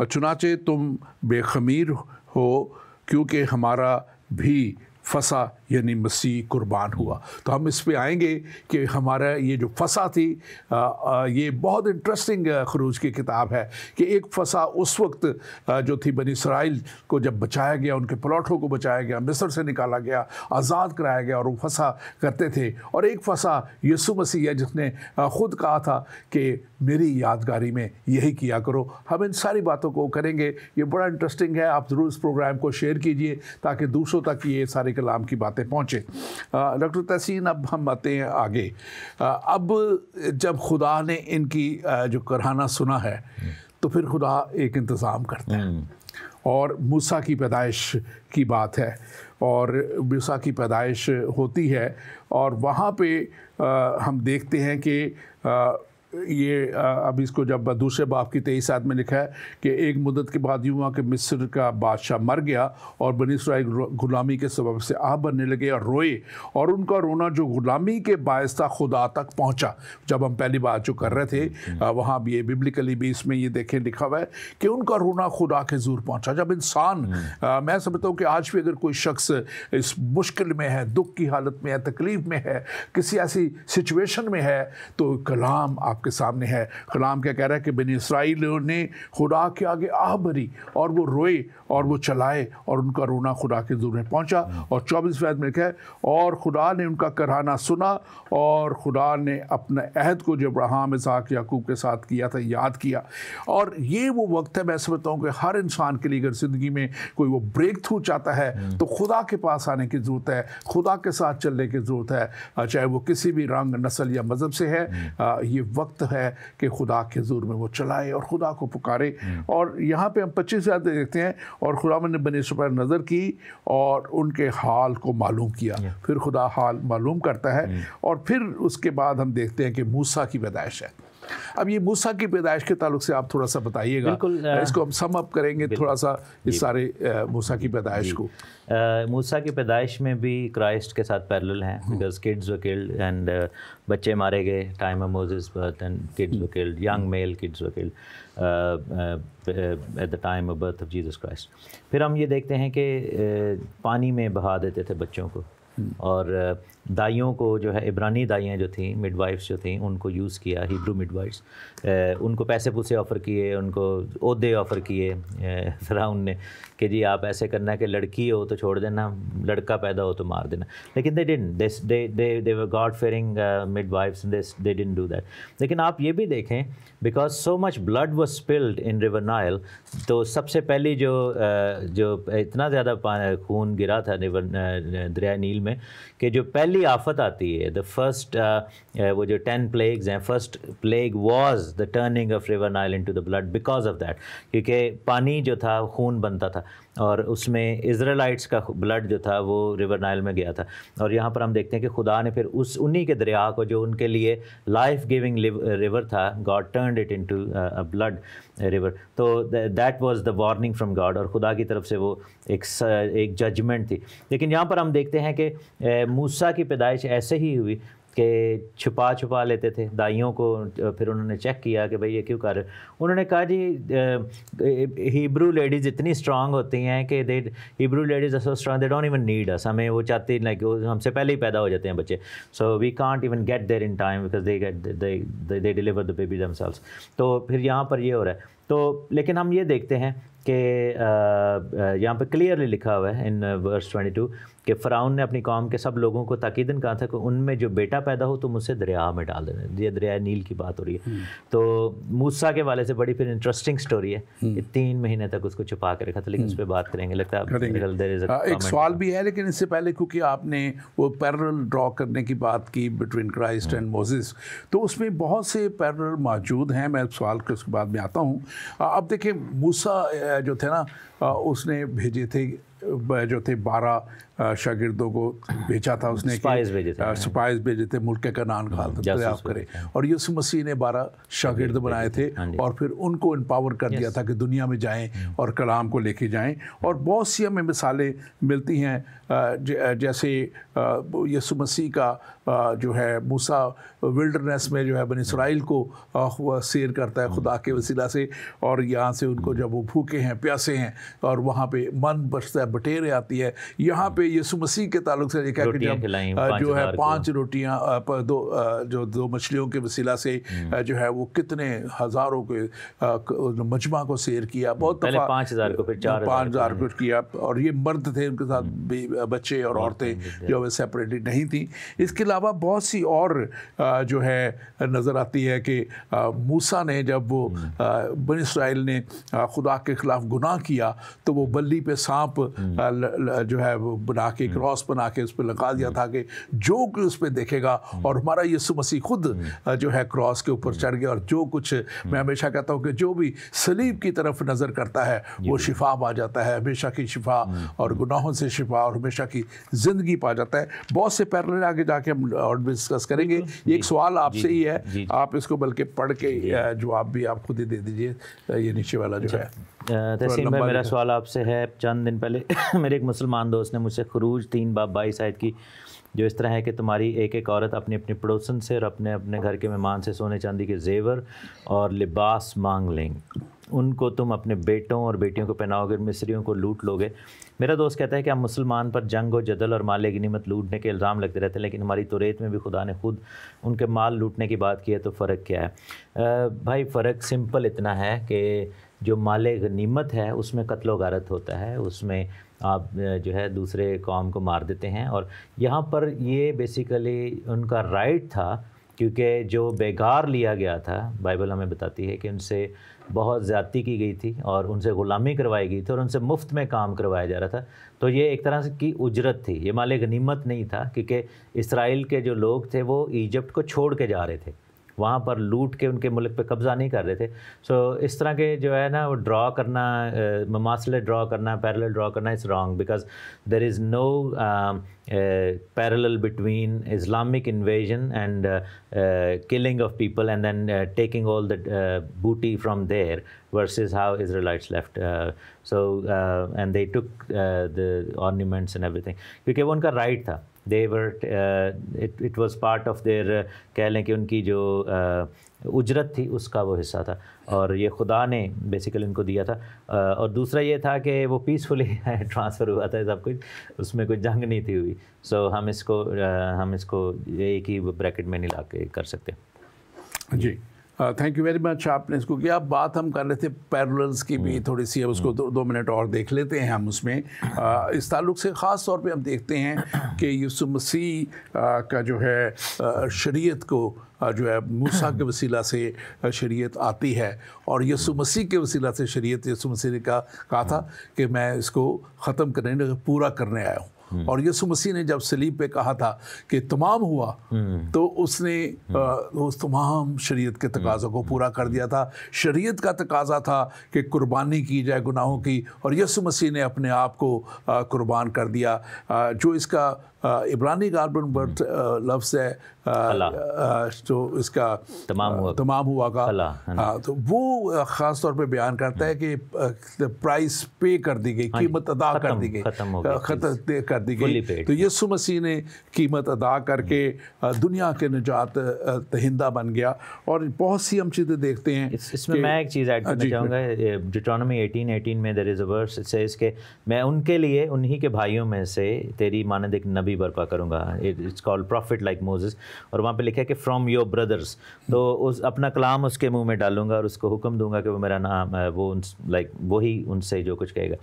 A: और चुनाचे तुम बेखमीर हो, क्योंकि हमारा भी फसा यानी मसीह कुर्बान हुआ। तो हम इस पे आएंगे कि हमारा ये जो फसा थी, ये बहुत इंटरेस्टिंग खरूज की किताब है कि एक फसा उस वक्त जो थी बनी इसराइल को जब बचाया गया, उनके प्लॉटों को बचाया गया, मिस्र से निकाला गया, आज़ाद कराया गया, और वो फसा करते थे। और एक फसा यीशु मसीह है जिसने ख़ुद कहा था कि मेरी यादगारी में यही किया करो। हम इन सारी बातों को करेंगे, ये बड़ा इंटरेस्टिंग है। आप ज़रूर इस प्रोग्राम को शेयर कीजिए ताकि दूसरों तक ये सारे कलाम की बातें पहुँचे। डॉक्टर तहसीन, अब हम आते हैं आगे। अब जब खुदा ने इनकी जो कराहना सुना है, तो फिर खुदा एक इंतज़ाम करता है, और मूसा की पैदाइश की बात है, और मूसा की पैदाइश होती है, और वहाँ पे हम देखते हैं कि ये अब इसको जब दूसरे बाब की 23 आयत में लिखा है कि एक मुद्दत के बाद यूँ हुआ कि मिस्र का बादशाह मर गया, और बनी इस्राइल गुलामी के सबब से आह बनने लगे और रोए, और उनका रोना जो गुलामी के बायस था खुदा तक पहुँचा। जब हम पहली बात जो कर रहे थे, वहाँ भी ये बिब्लिकली भी इसमें ये देखें लिखा हुआ है कि उनका रोना खुदा के ज़ूर पहुँचा। जब इंसान, मैं समझता हूँ कि आज भी अगर कोई शख्स इस मुश्किल में है, दुख की हालत में है, तकलीफ़ में है, किसी ऐसी सिचुएशन में है, तो कलाम आप के सामने है। कलाम क्या कह रहा है कि बनी इस्राइल ने खुदा के आगे आह भरी, और वो रोए और वो चलाए, और उनका रोना खुदा के ज़ूर में पहुंचा। और 24वें आयत में लिखा है, और खुदा ने उनका कराहना सुना, और खुदा ने अपने अहद को जो अब्राहम, इसहाक, याकूब के साथ किया था याद किया। और ये वो वक्त है, मैं समझता हूँ कि हर इंसान के लिए अगर ज़िंदगी में कोई वो ब्रेक थ्रू चाहता है, तो खुदा के पास आने की ज़रूरत है, खुदा के साथ चलने की ज़रूरत है, चाहे वो किसी भी रंग, नस्ल या मज़हब से है। ये वक्त वक्त है कि खुदा के हुज़ूर में वो चलाए और खुदा को पुकारे। और यहाँ पे हम 25 आयत देखते हैं, और खुदावंद ने बनी इसराइल पर नज़र की और उनके हाल को मालूम किया। फिर खुदा हाल मालूम करता है, और फिर उसके बाद हम देखते हैं कि मूसा की पैदाइश है। अब ये मूसा की पैदाइश के ताल्लुक से आप थोड़ा सा बताइएगा, इसको हम सम अप करेंगे थोड़ा सा इस सारे मूसा की पैदाइश को।
B: मूसा की पैदाइश में भी क्राइस्ट के साथ पैरेलल हैं, because kids were killed and बच्चे मारे गए time of Moses birth, and kids were killed, young mail kids were killed at the time of birth of Jesus Christ. फिर हम ये देखते हैं कि पानी में बहा देते थे बच्चों को, और दाइयों को जो है, इब्रानी दाइयाँ जो थी, मिडवाइफ्स जो थी, उनको यूज़ किया, हिब्रू मिडवाइफ्स, उनको पैसे पूसे ऑफ़र किए, उनको ओहदे ऑफ़र किए फ़िरौन ने कि जी आप ऐसे करना है कि लड़की हो तो छोड़ देना, लड़का पैदा हो तो मार देना। लेकिन they didn't, they were God fearing midwifes, they didn't do that. लेकिन आप ये भी देखें, because so much blood was spilled in river Nile, तो सबसे पहली जो इतना ज़्यादा खून गिरा था दरिया नील में, कि जो पहली आफत आती है, द फर्स्ट वो जो 10 प्लेग्स हैं, first plague was the turning of river Nile into the blood because of that, क्योंकि पानी जो था खून बनता था, और उसमें इज़राइलाइट्स का ब्लड जो था वो रिवर नाइल में गया था। और यहाँ पर हम देखते हैं कि खुदा ने फिर उन्हीं के दरिया को, जो उनके लिए लाइफ गिविंग रिवर था, God turned it into a blood river. तो that was the warning from God, और खुदा की तरफ से वो एक जजमेंट थी। लेकिन यहाँ पर हम देखते हैं कि मूसा की पैदाइश ऐसे ही हुई कि छुपा लेते थे दाइयों को। फिर उन्होंने चेक किया कि भाई ये क्यों कर रहे, उन्होंने कहा जी हिब्रू लेडीज़ इतनी स्ट्रांग होती हैं कि Hebrew ladies are so strong, they don't even need us, हमें वो चाहती लाइक हमसे पहले ही पैदा हो जाते हैं बच्चे, so we can't even get there in time because they deliver the baby themselves. तो फिर यहाँ पर ये हो रहा है। तो लेकिन हम ये देखते हैं कि यहाँ पे क्लियरली लिखा हुआ है इन वर्स 22 कि फ़िरौन ने अपनी कौम के सब लोगों को ताकीदन कहा था कि उनमें जो बेटा पैदा हो तुम उसे दरिया में डाल देना। ये दरिया नील की बात हो रही है। तो मूसा के वाले से बड़ी फिर इंटरेस्टिंग स्टोरी है। 3 महीने तक उसको छुपा के रखा था, लेकिन उस पर बात करेंगे, लगता है
A: एक सवाल भी है। लेकिन इससे पहले, क्योंकि आपने वो पैरेलल ड्रॉ करने की बात की बिटवीन क्राइस्ट एंड मोसेस, तो उसमें बहुत से पैरेलल मौजूद हैं। मैं सवाल के उसके बाद में आता हूँ। अब देखिए, मूसा जो थे ना, उसने भेजे थे, जो थे 12 शागिर्दों को भेजा था उसने,
B: स्पाइस
A: भेजे थे मुल्क कनान का दरियाफ़ करे। और यीशु मसीह ने 12 शागिर्द बनाए थे, और फिर उनको एम्पावर कर दिया था कि दुनिया में जाएं और कलाम को लेके जाएं। और बहुत सी हमें मिसालें मिलती हैं, जैसे यीशु मसीह का जो है, मूसा विल्डरनेस में जो है बनी इसराइल को सैर करता है खुदा के वसीला से, और यहाँ से उनको जब वो भूखे हैं प्यासे हैं और वहाँ पे मन बचता है, बटेरें आती है। यहाँ पे यीशु मसीह के ताल्लुक से देखा कि जब जो है 5 रोटियाँ 2 मछलियों के वसीला से जो है वो कितने हज़ारों के मजमा को सैर किया। बहुत दफ़ा
B: 5,000 को, फिर
A: 4,000 को किया। और ये मर्द थे, उनके साथ बच्चे और औरतें जो है सेपरेटेड नहीं थी। इसके अलावा बहुत सी और जो है नज़र आती है कि मूसा ने जब वो बनी इसराइल ने खुदा के ख़िलाफ़ गुनाह किया, तो वो बल्ली पे सांप जो है वो बना के, क्रॉस बना के उस पर लगा दिया था कि जो कुछ उस पर देखेगा। और हमारा यीशु मसीह खुद जो है क्रॉस के ऊपर चढ़ गया, और जो कुछ, मैं हमेशा कहता हूँ कि जो भी सलीब की तरफ नज़र करता है वो शिफा पा जाता है, हमेशा की शिफा, और गुनाहों से शिफा, और हमेशा की ज़िंदगी पा जाता है। बहुत से पैरेलल आगे जाके हम और डिस्कस करेंगे। एक सवाल आपसे ही है, आप इसको बल्कि पढ़ के जवाब भी आप खुद ही दे दीजिए, ये नीचे वाला जो है।
B: तहसीन भाई, मेरा सवाल आपसे है। चंद दिन पहले मेरे एक मुसलमान दोस्त ने मुझसे खुरूज 3:22 आयत की, जो इस तरह है कि तुम्हारी एक एक औरत अपनी अपनी पड़ोसन से और अपने अपने घर के मेहमान से सोने चांदी के जेवर और लिबास मांग लेंगे, उनको तुम अपने बेटों और बेटियों को पहनाओगे, मिस्रियों को लूट लोगे। मेरा दोस्त कहता है कि हम मुसलमान पर जंग और जदल और माल गनीमत लूटने के इल्ज़ाम लगते रहते हैं, लेकिन हमारी तौरेत में भी खुदा ने खुद उनके माल लूटने की बात की है। तो फ़र्क क्या है? भाई फ़र्क सिंपल इतना है कि जो माल गनीमत है उसमें कत्ल व गारत होता है, उसमें आप जो है दूसरे कौम को मार देते हैं। और यहाँ पर ये बेसिकली उनका राइट था, क्योंकि जो बेगार लिया गया था, बाइबल हमें बताती है कि उनसे बहुत ज़्यादती की गई थी और उनसे ग़ुलामी करवाई गई थी और उनसे मुफ्त में काम करवाया जा रहा था। तो ये एक तरह से की उजरत थी, ये माल गनीमत नहीं था, क्योंकि इसराइल के जो लोग थे वो इजिप्ट को छोड़ के जा रहे थे। वहाँ पर लूट के उनके मुल्क पे कब्ज़ा नहीं कर रहे थे। सो इस तरह के जो है ना वो ड्रॉ करना, ममासले ड्रॉ करना, पैरेलल ड्रॉ करना is wrong, because there is no parallel between Islamic invasion and killing of people and then taking all the booty from there versus how Israelites left. And they took the ornaments and everything, क्योंकि वो उनका right था. They were it was part of their कह लें कि उनकी जो उजरत थी उसका वो हिस्सा था, और ये खुदा ने बेसिकली उनको दिया था. और दूसरा ये था कि वो पीसफुली ट्रांसफ़र हुआ था सब कुछ, उसमें कोई जंग नहीं थी हुई. सो हम इसको एक ही ब्रैकेट में नहीं ला के कर सकते.
A: जी, थैंक यू वेरी मच. आपने इसको किया. अब बात हम कर रहे थे पैरेलल्स की भी थोड़ी सी, अब उसको 2 मिनट और देख लेते हैं हम उसमें. इस ताल्लुक़ से ख़ास तौर पे हम देखते हैं कि यीशु मसीह का जो है शरीयत को जो है मूसा के वसीला से शरीयत आती है, और यीशु मसीह के वसीला से शरीयत यीशु मसीह ने कहा था कि मैं इसको ख़त्म करने पूरा करने आया हूँ. और यीशु मसीह ने जब सलीब पे कहा था कि तमाम हुआ, तो उसने उस तमाम शरीयत के तकाज़ों को पूरा कर दिया था. शरीयत का तकाज़ा था कि कुर्बानी की जाए गुनाहों की, और यीशु मसीह ने अपने आप को कुर्बान कर दिया. जो इसका इब्रानी कार्बन बर्थ लफ्ज़ है तो इसका तमाम हुआ का, हाँ, तो वो ख़ास तौर पे बयान करता है कि प्राइस पे कर दी गई, कीमत अदा कर दी गई, ख़त्म कर दी गई. तो यीशु मसीह ने कीमत अदा करके दुनिया के निजात दहिंदा बन गया. और बहुत सी हम चीज़ें देखते हैं.
B: इसमें मैं एक चीज़ ऐड करना चाहूँगा. डिट्रोनॉमी 18:18 में there is a verse, it says कि मैं उनके लिए उन्हीं के भाइयों में से तेरी मानद एक नबी बर्पा करूँगा. It's called profit like Moses, और वहाँ पे लिखा है कि फ्रॉम योर ब्रदर्स. तो उस अपना कलाम उसके मुंह में डालूंगा और उसको हुक्म दूंगा कि वो मेरा नाम वो लाइक वही उनसे जो कुछ कहेगा.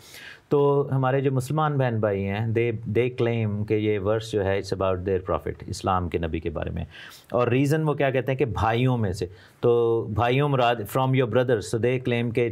B: तो हमारे जो मुसलमान बहन भाई हैं दे क्लेम कि ये वर्स जो है इट्स अबाउट देयर प्रॉफिट, इस्लाम के नबी के बारे में. और रीज़न वो क्या कहते हैं कि भाइयों में से, तो भाइयों मुराद from your brothers. So they claim कि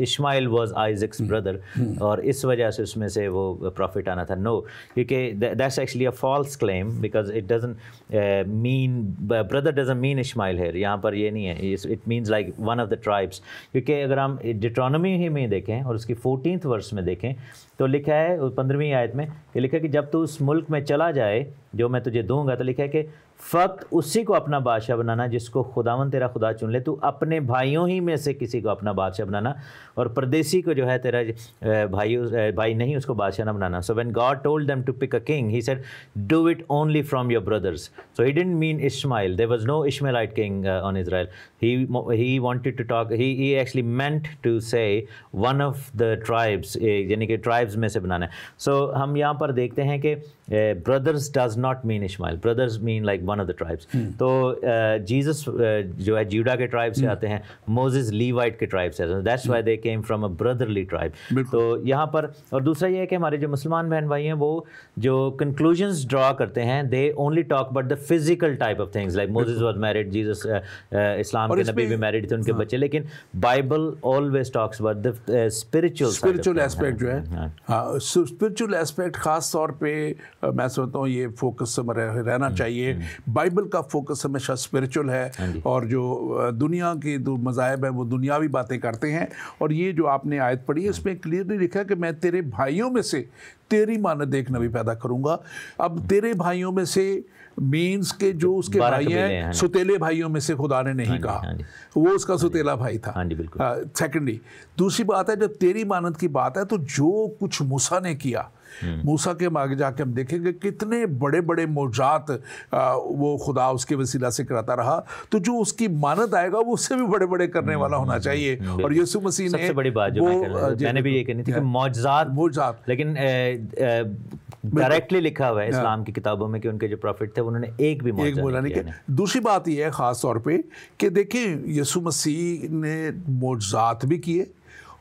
B: इस्माइल वाज आइज़ैक्स ब्रदर, और इस वजह से उसमें से वो प्रॉफिट आना था. नो, क्योंकि that's actually a false claim, because it doesn't mean brother doesn't mean Ismail है. यहाँ पर ये नहीं है, it means like one of the tribes. क्योंकि अगर हम डिट्रोनॉमी ही में देखें और उसकी 14th वर्स में देखें तो लिखा है 15वीं आयत में, ये लिखा है कि जब तू उस मुल्क में चला जाए जो मैं तुझे दूंगा, तो लिखा है कि फ़क्त उसी को अपना बादशाह बनाना जिसको खुदावन तेरा खुदा चुन ले. तू अपने भाइयों ही में से किसी को अपना बादशाह बनाना, और परदेसी को जो है तेरा भाई नहीं उसको बादशाह ना बनाना. So when God told them to pick a king, he said do it only from your brothers. So he didn't mean Ishmael. There was no Ishmaelite king on Israel. He wanted to talk, he actually meant to say one of the tribes, यानी कि tribes में से बनाना है. सो हम यहाँ पर देखते हैं कि brothers does not mean Ishmael, brothers mean like one of the tribes. तो जीसस जो है जूडा के ट्राइब से आते हैं, मोसेस लीवाइट के ट्राइब से. That's why they came from a brotherly tribe. तो यहाँ पर, और दूसरा ये है कि हमारे जो मुसलमान बहन भाई हैं वो जो कंक्लूजन्स ड्रॉ करते हैं, they only talk about the physical type of things, like Moses was married, Jesus इस्लाम के नबी भी मैरिड थे, उनके बच्चे. लेकिन Bible always talks about the spiritual
A: aspect जो है, स्पिरिचुअल एस्पेक्ट खास तौर पे मैं समझता हूँ ये फोकस में रहना चाहिए. बाइबल का फोकस हमेशा स्पिरिचुअल है, और जो दुनिया की मज़ाहिब है वो दुनियावी बातें करते हैं. और ये जो आपने आयत पढ़ी है इसमें क्लियरली लिखा है कि मैं तेरे भाइयों में से तेरी मानद एक नबी पैदा करूँगा. अब तेरे भाइयों में से मीन्स के जो उसके भाई हैं, सुतेले भाइयों में से खुदा ने नहीं कहा, वो उसका सुतेला भाई था. सेकेंडली दूसरी बात है, जब तेरी मानद की बात है तो जो कुछ मूसा ने किया, मूसा के आगे जाके हम देखेंगे कितने बड़े बड़े मौजात वो खुदा उसके वसीला से कराता रहा. तो जो उसकी मानद आएगा वो उससे भी बड़े बड़े करने वाला होना चाहिए. और यीशु मसीह ने
B: सबसे बड़ी बात जो मैंने भी ये कहनी थी कि मौजात, लेकिन डायरेक्टली लिखा हुआ है इस्लाम की किताबों में कि उनके जो प्रॉफिट थे उन्होंने एक भी मौजज़ा नहीं किया.
A: दूसरी बात यह है ख़ास तौर पे कि देखें यीशु मसीह ने मौजज़ात भी किए,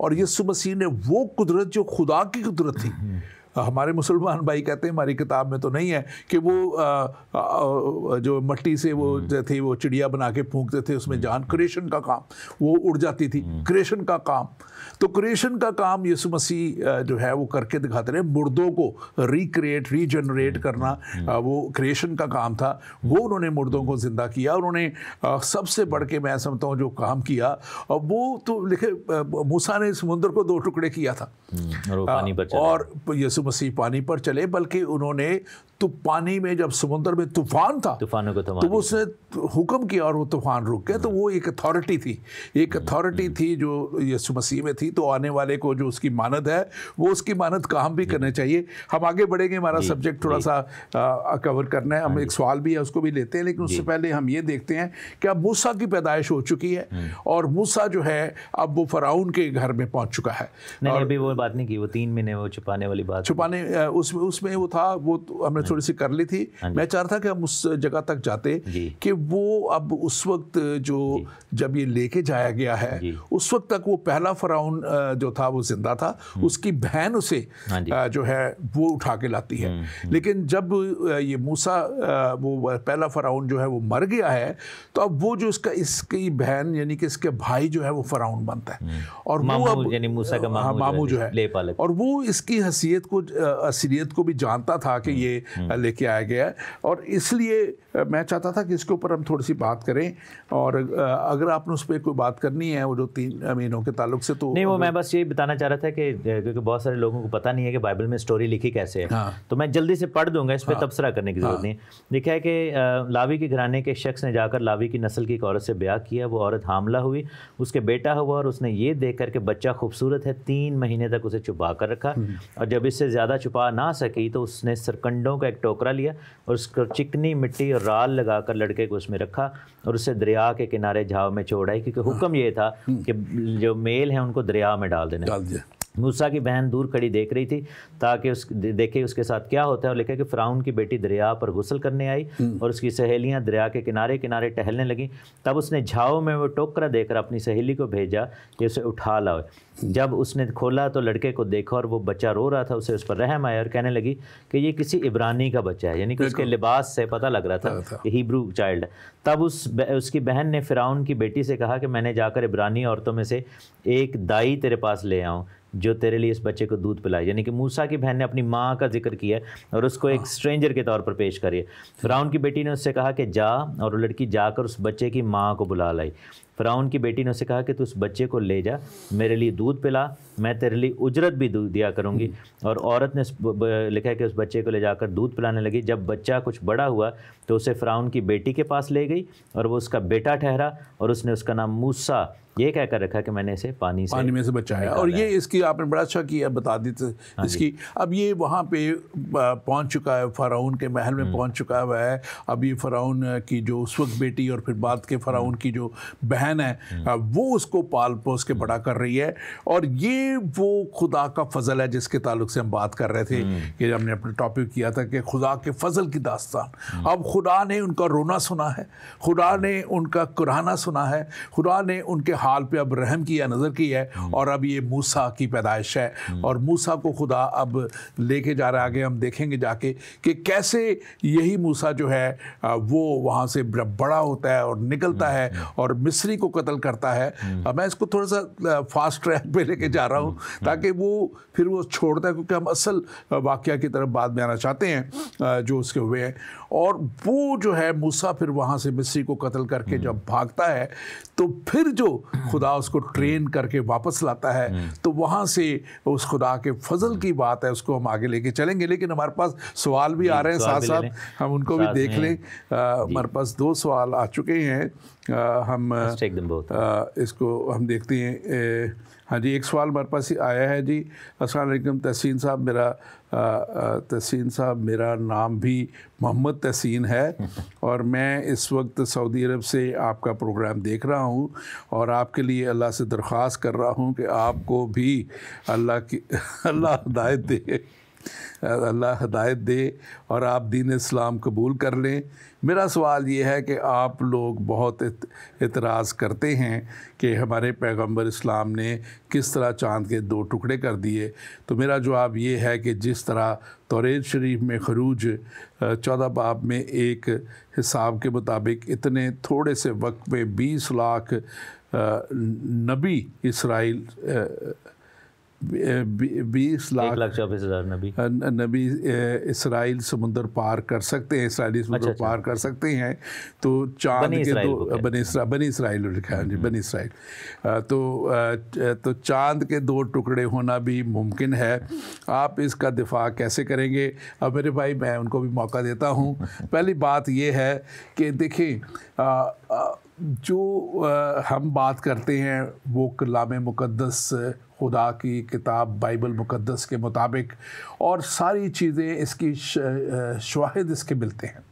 A: और यीशु मसीह ने वो कुदरत जो खुदा की कुदरत थी हमारे मुसलमान भाई कहते हैं, हमारी किताब में तो नहीं है कि वो जो मट्टी से वो जो थे वो चिड़िया बना के फूंकते थे, उसमें जान, क्रिएशन का काम, वो उड़ जाती थी, क्रिएशन का काम। तो क्रिएशन का काम यीशु मसीह जो है वो करके दिखाते रहे। मुर्दों को रिक्रिएट, रीजनरेट करना वो क्रिएशन का काम था, वो उन्होंने मुर्दों को जिंदा किया। उन्होंने सबसे बढ़ के मैं समझता हूँ जो काम किया, और वो तो लिखे मूसा ने समुद्र को 2 टुकड़े किया था और यीशु मसीह पानी पर चले, बल्कि उन्होंने तो पानी में जब समुद्र में तूफान था, तूफानों को तो उसने हुक्म किया और वो तूफान रुक गया। तो वो एक अथॉरिटी थी, एक अथॉरिटी थी जो यीशु मसीह में थी। तो आने वाले को जो उसकी मानद है वो उसकी मानद काम भी करने चाहिए। हम आगे बढ़ेंगे, हमारा सब्जेक्ट थोड़ा सा कवर करना है, हम एक सवाल भी है उसको भी लेते हैं, लेकिन उससे पहले हम ये देखते हैं कि अब मूसा की पैदाइश हो चुकी है और मूसा जो है अब वो फराउन के घर में पहुंच चुका है।
B: नहीं, अभी वो बात नहीं की, वो 3 महीने वो छुपाने वाली बात,
A: छुपाने उसमें वो था, वो हमने थोड़ी सी कर ली थी। मैं चाह रहा था कि हम उस जगह तक जाते कि वो अब उस वक्त जो जब ये लेके जाया गया है, उस वक्त तक वो पहला फराउन जो था वो जिंदा था, उसकी बहन उसे जो है वो उठा के लाती है। लेकिन जब ये मूसा वो पहला फराउन जो है वो मर गया है, तो अब वो जो इसकी बहन यानी कि इसके भाई जो है वो फराउन बनता है, और वो अब
B: यानी मूसा का
A: मामू जो है, और वो इसकी हैसियत को, असलियत को भी जानता था कि ये लेके आया गया है। और इसलिए मैं चाहता था कि इसके ऊपर हम थोड़ी सी बात करें, और अगर आपने उस पर कोई बात करनी है वो जो 3 महीनों के ताल्लुक से, तो
B: नहीं, वो मैं बस ये बताना चाह रहा था कि क्योंकि बहुत सारे लोगों को पता नहीं है कि बाइबल में स्टोरी लिखी कैसे है। तो मैं जल्दी से पढ़ दूंगा, इस पर तबसरा करने की जरूरत नहीं। लिखा है कि लावी के घराने के शख्स ने जाकर लावी की नस्ल की एक औरत से ब्याह किया। वो औरत हामला हुई, उसके बेटा हुआ, और उसने ये देख कर के बच्चा खूबसूरत है 3 महीने तक उसे छुपा कर रखा, और जब इससे ज़्यादा छुपा ना सकी तो उसने सरकंडों का एक टोकरा लिया और उसको चिकनी मिट्टी और राल लगाकर लड़के को उसमें रखा और उसे दरिया के किनारे झाव में छोड़ आई, क्योंकि हुक्म ये था कि जो मेल हैं उनको दरिया में डाल देना। मूसा की बहन दूर खड़ी देख रही थी ताकि देखे उसके साथ क्या होता है, और लिखा कि फ़िरौन की बेटी दरिया पर गुस्ल करने आई और उसकी सहेलियां दरिया के किनारे किनारे टहलने लगीं। तब उसने झाव में वो टोकरा देकर अपनी सहेली को भेजा कि उसे उठा लाओ। जब उसने खोला तो लड़के को देखा और वो बच्चा रो रहा था। उसे उस पर रहम आया और कहने लगी कि ये किसी इब्रानी का बच्चा है, यानी कि उसके लिबास से पता लग रहा था कि हिब्रू चाइल्ड है। तब उसकी बहन ने फ़िरौन की बेटी से कहा कि मैंने जाकर इब्रानी औरतों में से एक दाई तेरे पास ले आऊँ जो तेरे लिए इस बच्चे को दूध पिलाए। यानी कि मूसा की बहन ने अपनी माँ का जिक्र किया और उसको एक स्ट्रेंजर के तौर पर पेश करिए। फ़िरौन की बेटी ने उससे कहा कि जा, और वो लड़की जाकर उस बच्चे की माँ को बुला लाई। फ़िरौन की बेटी ने उससे कहा कि तू उस बच्चे को ले जा, मेरे लिए दूध पिला, मैं तेरे लिए उजरत भी दिया करूँगी। और औरत ने लिखा है कि उस बच्चे को ले जाकर दूध पिलाने लगी। जब बच्चा कुछ बड़ा हुआ तो उसे फ़िरौन की बेटी के पास ले गई और वो उसका बेटा ठहरा, और उसने उसका नाम मूसा ये कहकर रखा कि मैंने इसे पानी में से बचाया।
A: और ये इसकी आपने बड़ा अच्छा किया, बता दी थी इसकी। अब ये वहाँ पे पहुँच चुका है, फ़िरौन के महल में पहुँच चुका हुआ है। अब ये फ़िरौन की जो उस वक्त बेटी और फिर बाद के फ़िरौन की जो बहन है वो उसको पाल पोस के बड़ा कर रही है। और ये वो खुदा का फजल है जिसके ताल्लुक से हम बात कर रहे थे कि हमने अपने टॉपिक किया था कि खुदा के फजल की दास्तान। अब खुदा ने उनका रोना सुना है, खुदा ने उनका कुराना सुना है, खुदा ने उनके हाल पे अब रहम किया, नज़र की है। और अब ये मूसा की पैदाइश है और मूसा को खुदा अब लेके जा रहा है। आगे हम देखेंगे जाके कि कैसे यही मूसा जो है वो वहाँ से बड़ा होता है और निकलता है और मिस्री को कत्ल करता है। मैं इसको थोड़ा सा फास्ट ट्रैक पे लेके जा रहा हूँ ताकि वो फिर वो छोड़ता है, क्योंकि हम असल वाक़या की तरफ बात में आना चाहते हैं जो उसके हुए हैं। और वो जो है मूसा फिर वहाँ से मिस्री को कत्ल करके जब भागता है तो फिर जो खुदा उसको ट्रेन करके वापस लाता है, तो वहाँ से उस खुदा के फजल की बात है, उसको हम आगे लेके चलेंगे। लेकिन हमारे पास सवाल भी आ रहे हैं, साथ साथ हम उनको भी देख लें। हमारे पास 2 सवाल आ चुके हैं, हम इसको हम देखते हैं। हाँ जी, एक सवाल हमारे पास आया है जी। अस्सलाम वालेकुम तहसीन साहब, मेरा नाम भी मोहम्मद तहसीन है और मैं इस वक्त सऊदी अरब से आपका प्रोग्राम देख रहा हूँ और आपके लिए अल्लाह से दरख्वास्त कर रहा हूँ कि आपको भी अल्लाह हिदायत दे। अल्लाह हिदायत दे और आप दीन इस्लाम कबूल कर लें। मेरा सवाल ये है कि आप लोग बहुत इतराज़ करते हैं कि हमारे पैगंबर इस्लाम ने किस तरह चाँद के 2 टुकड़े कर दिए। तो मेरा जवाब ये है कि जिस तरह तौरेत शरीफ में खरूज 14 बाब में एक हिसाब के मुताबिक इतने थोड़े से वक्त में 20 लाख नबी इसराइल 20 लाख
B: 1,24,000
A: नबी इसराइल समुंदर पार कर सकते हैं, इसराइली समुंदर पार कर सकते हैं। तो चाँद के 2 बनी इसराइल लिखा है जी, बनी इसराइल। तो चाँद के 2 टुकड़े होना भी मुमकिन है। आप इसका दिफा कैसे करेंगे? अब मेरे भाई मैं उनको भी मौका देता हूँ। पहली बात ये है कि देखें, जो हम बात करते हैं वो कलाम मुक़द्दस खुदा की किताब बाइबल मुक़द्दस के मुताबिक, और सारी चीज़ें इसकी शवाहिद इसके मिलते हैं,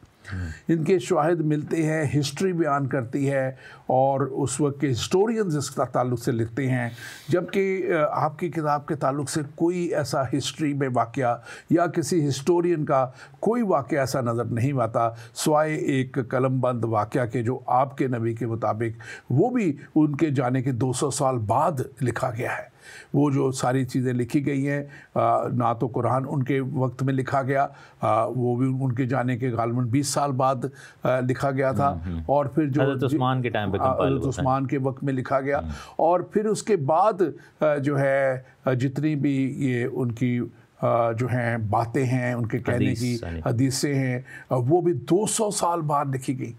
A: इनके शवाहिद मिलते हैं, हिस्ट्री बयान करती है और उस वक्त के हिस्टोरियंस इसका ताल्लुक़ से लिखते हैं। जबकि आपकी किताब के ताल्लुक़ से कोई ऐसा हिस्ट्री में वाक़या या किसी हिस्टोरियन का कोई वाक़या ऐसा नज़र नहीं आता सिवाय एक कलमबंद वाक़या के, जो आपके नबी के मुताबिक वो भी उनके जाने के 200 साल बाद लिखा गया है। वो जो सारी चीज़ें लिखी गई हैं, ना तो कुरान उनके वक्त में लिखा गया, वो भी उनके जाने के गालबन 20 साल बाद लिखा गया था, और फिर जो
B: हज़रत उस्मान के टाइम पे
A: हज़रत उस्मान के वक्त में लिखा गया, और फिर उसके बाद जो है जितनी भी ये उनकी जो हैं बातें हैं, उनके कहने की हदीसें हैं, वो भी 200 साल बाद लिखी गई।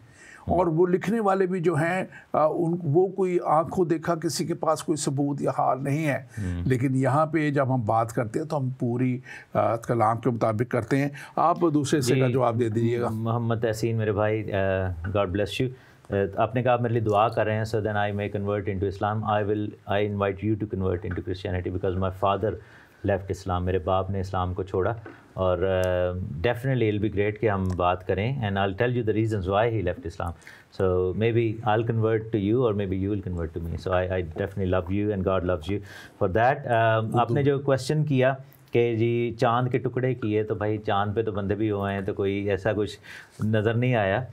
A: और वो लिखने वाले भी जो हैं वो कोई आंखों देखा किसी के पास कोई सबूत या हाल नहीं है। लेकिन यहाँ पे जब हम बात करते हैं तो हम पूरी कलाम के मुताबिक करते हैं। आप दूसरे से का जवाब दे दीजिएगा।
B: मोहम्मद तहसीन मेरे भाई, गॉड ब्लेस यू। आपने कहा आप मेरे लिए दुआ कर रहे हैं, so then I may convert into Islam. I invite you to convert into Christianity because my father left Islam. मेरे बाप ने इस्लाम को छोड़ा, और definitely it will be great कि हम बात करें, and I will tell you the reasons why he left Islam. So maybe I will convert to you और maybe you will convert to me. So I definitely love you and God loves you for that. आपने जो question किया कि जी चाँद के टुकड़े किए, तो भाई चाँद पे तो बंदे भी हुए हैं, तो कोई ऐसा कुछ नज़र नहीं आया।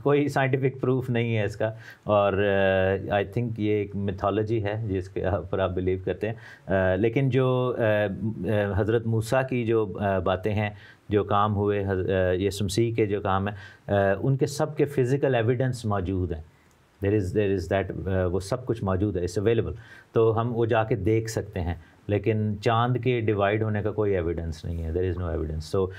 B: कोई साइंटिफिक प्रूफ नहीं है इसका, और आई थिंक ये एक मिथोलॉजी है जिसके पर आप बिलीव करते हैं। लेकिन जो हज़रत मूसा की जो बातें हैं, जो काम हुए यीशु मसीह के जो काम है, उनके सब के फ़िज़िकल एविडेंस मौजूद हैं। देयर इज़ दैट, वो सब कुछ मौजूद है, इट्स अवेलेबल, तो हम वो जाके देख सकते हैं। लेकिन चाँद के डिवाइड होने का कोई एविडेंस नहीं है, देयर इज़ नो एविडेंस। तो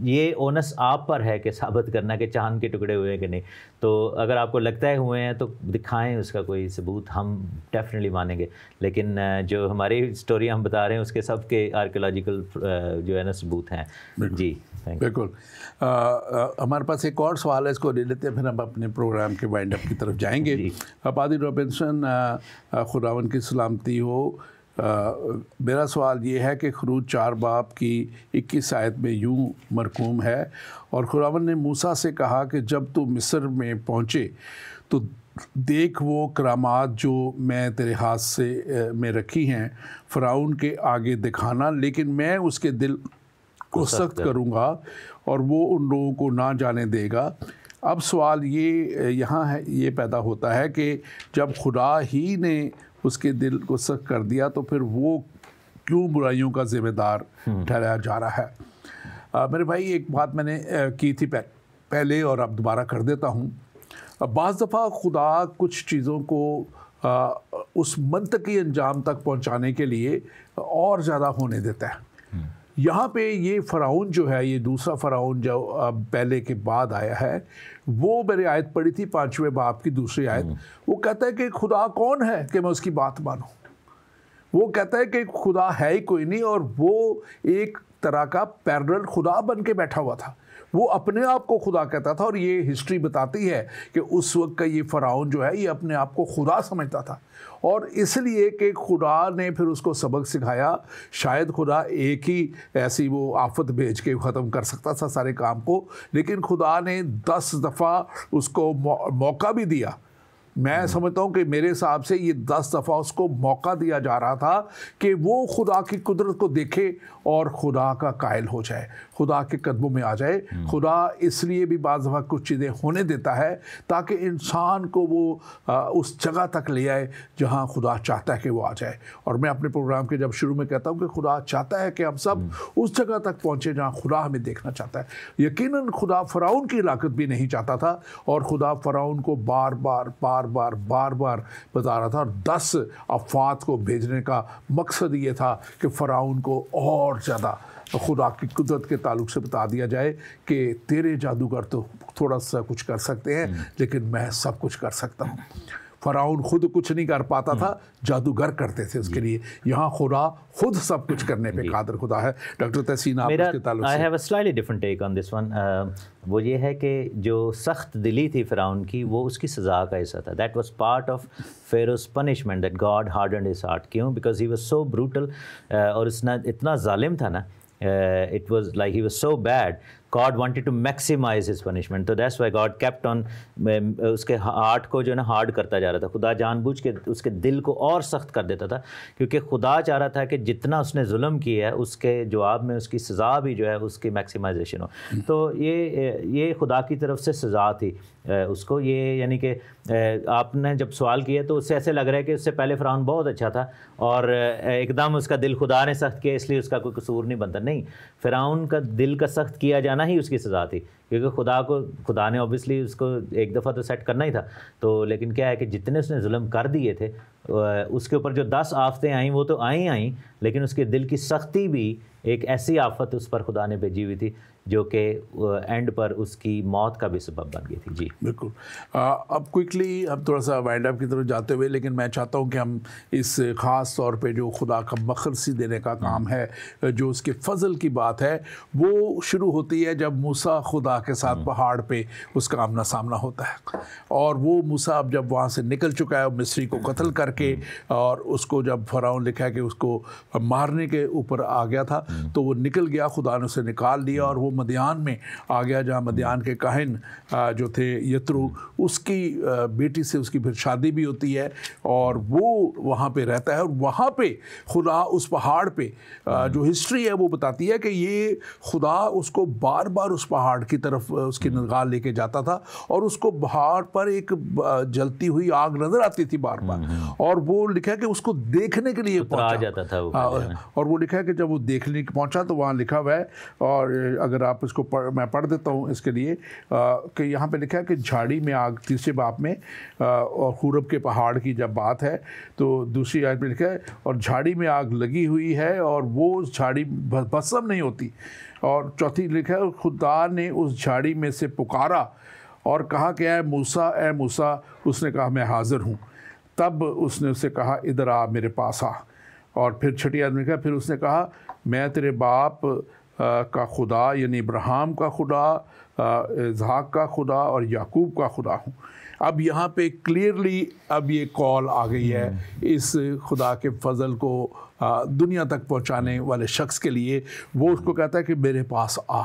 B: ये ओनस आप पर है कि साबित करना कि चाँद के टुकड़े हुए हैं कि नहीं। तो अगर आपको लगता है हुए हैं तो दिखाएं उसका कोई सबूत, हम डेफिनेटली मानेंगे। लेकिन जो हमारी स्टोरी हम बता रहे हैं उसके सब के आर्कियोलॉजिकल जो है ना सबूत हैं। जी
A: बिल्कुल। हमारे पास एक और सवाल है, इसको ले लेते हैं, फिर हम अपने प्रोग्राम के वाइंड अप की तरफ जाएंगे। पादरी रॉबिन्सन, खुदावन की सलामती हो। मेरा सवाल ये है कि खरूज 4 बाब की 21 आयत में यूँ मरकूम है, और खुदावन ने मूसा से कहा कि जब तू मिस्र में पहुँचे तो देख वो करामात जो मैं तेरे हाथ से में रखी हैं फ़िरौन के आगे दिखाना, लेकिन मैं उसके दिल को सख्त करूँगा और वो उन लोगों को ना जाने देगा। अब सवाल ये यहाँ है, ये पैदा होता है कि जब खुदा ही ने उसके दिल को सख्त कर दिया तो फिर वो क्यों बुराइयों का ज़िम्मेदार ठहराया जा रहा है? मेरे भाई एक बात मैंने की थी पहले और अब दोबारा कर देता हूँ। बाज़ दफ़ा खुदा कुछ चीज़ों को उस मंतकी अंजाम तक पहुँचाने के लिए और ज़्यादा होने देता है। यहाँ पे ये फ़िरौन जो है, ये दूसरा फ़िरौन जो पहले के बाद आया है, वो मैंने आयत पढ़ी थी 5वें बाब की दूसरी आयत। वो कहता है कि खुदा कौन है कि मैं उसकी बात मानूं। वो कहता है कि खुदा है ही कोई नहीं, और वो एक तरह का पैरेलल खुदा बन के बैठा हुआ था। वो अपने आप को खुदा कहता था, और ये हिस्ट्री बताती है कि उस वक्त का ये फ़िरौन जो है ये अपने आप को खुदा समझता था, और इसलिए कि खुदा ने फिर उसको सबक सिखाया। शायद खुदा एक ही ऐसी वो आफत भेज के ख़त्म कर सकता था सारे काम को, लेकिन खुदा ने 10 दफ़ा उसको मौका भी दिया मैं समझता हूँ कि मेरे हिसाब से ये 10 दफ़ा उसको मौका दिया जा रहा था कि वो खुदा की कुदरत को देखे और खुदा का कायल हो जाए, खुदा के कदमों में आ जाए। खुदा इसलिए भी बाज़ दफ़ा कुछ चीज़ें होने देता है ताकि इंसान को वो उस जगह तक ले आए जहाँ खुदा चाहता है कि वो आ जाए। और मैं अपने प्रोग्राम के जब शुरू में कहता हूँ कि खुदा चाहता है कि हम सब उस जगह तक पहुँचे जहाँ खुदा हमें देखना चाहता है। यकीनन खुदा फ़िरौन की हिलाकत भी नहीं चाहता था और खुदा फ़िरौन को बार बार बता रहा था। और 10 अफ़वाद को भेजने का मकसद ये था कि फ़िरौन को और ज़्यादा खुदा की कुदरत के ताल्लुक से बता दिया जाए कि तेरे जादूगर तो थोड़ा सा कुछ कर सकते हैं लेकिन मैं सब कुछ कर सकता हूँ। फ़िरौन खुद कुछ नहीं कर पाता था, जादूगर करते थे उसके लिए। यहाँ खुदा खुद सब कुछ करने पे कादिर खुदा है। डॉक्टर तहसीन, आप इसके ताल्लुक से?
B: I have a slightly different take on this one. वो ये है कि जो सख्त दिली थी फ़िरौन की, वो उसकी सज़ा का हिस्सा था। That was part of Pharaoh's punishment that God hardened his heart. क्यों? Because he was so brutal और इतना जालिम था ना, it was like he was so bad, God wanted to maximize his punishment, तो that's why God kept on उसके heart को जो है ना हार्ड करता जा रहा था। खुदा जानबूझ के उसके दिल को और सख्त कर देता था क्योंकि खुदा चाह रहा था कि जितना उसने जुल्म किया है उसके जवाब में उसकी सज़ा भी जो है उसकी मैक्सिमाइजेशन हो। तो ये खुदा की तरफ से सज़ा थी उसको। ये यानी कि आपने जब सवाल किया तो उससे ऐसे लग रहा है कि उससे पहले फ़िरौन बहुत अच्छा था और एकदम उसका दिल खुदा ने सख्त किया इसलिए उसका कोई कसूर नहीं बनता। नहीं, फ़िरौन का दिल का सख्त किया जाना ही उसकी सज़ा थी क्योंकि खुदा ने ऑब्वियसली उसको एक दफ़ा तो सेट करना ही था। तो लेकिन क्या है कि जितने उसने जुल्म कर दिए थे उसके ऊपर जो 10 आफतें आईं वो तो आई, लेकिन उसके दिल की सख्ती भी एक ऐसी आफत उस पर खुदा ने भेजी हुई थी जो कि एंड पर उसकी मौत का भी सबब बन गई थी। जी
A: बिल्कुल। अब क्विकली हम थोड़ा सा वाइंड अप की तरफ जाते हुए, लेकिन मैं चाहता हूँ कि हम इस ख़ास तौर पे जो खुदा का मखरसी देने का काम है, जो उसके फ़ज़ल की बात है, वो शुरू होती है जब मूसा खुदा के साथ पहाड़ पे उसका आमना सामना होता है। और वो मूसा अब जब वहाँ से निकल चुका है मिस्री को कत्ल करके, और उसको जब फ़िरौन लिखा है कि उसको मारने के ऊपर आ गया था, तो वो निकल गया, खुदा ने उसे निकाल दिया और वो मदियान में आ गया जहाँ मदियान के काहिन जो थे यत्रो, उसकी बेटी से उसकी फिर शादी भी होती है और वो वहाँ पे रहता है। और वहाँ पे खुदा उस पहाड़ पे जो हिस्ट्री है वो बताती है कि ये खुदा उसको बार बार उस पहाड़ की तरफ उसकी निगाह लेके जाता था और उसको पहाड़ पर एक जलती हुई आग नज़र आती थी बार बार, और वो लिखा है कि उसको देखने के लिए पहुंचा
B: जाता था
A: और वो लिखा है कि जब वो देखने पहुंचा तो वहाँ लिखा हुआ है, और अगर आप इसको मैं पढ़ देता हूँ इसके लिए कि यहाँ पे लिखा है कि झाड़ी में आग, तीसरे बाब में, और हुरब के पहाड़ की जब बात है तो दूसरी आयत में लिखा है और झाड़ी में आग लगी हुई है और वो झाड़ी भस्म नहीं होती। और चौथी लिखा है खुदा ने उस झाड़ी में से पुकारा और कहा कि ए मूसा, उसने कहा मैं हाज़िर हूँ। तब उसने उससे कहा इधर आ, मेरे पास आ। और फिर छठी आयत में लिखा, फिर उसने कहा मैं तेरे बाप का खुदा यानी इब्राहिम का खुदा, इसहाक का खुदा और याकूब का खुदा हूँ। अब यहाँ पे क्लियरली अब ये कॉल आ गई है इस खुदा के फजल को दुनिया तक पहुँचाने वाले शख्स के लिए। वो उसको कहता है कि मेरे पास आ।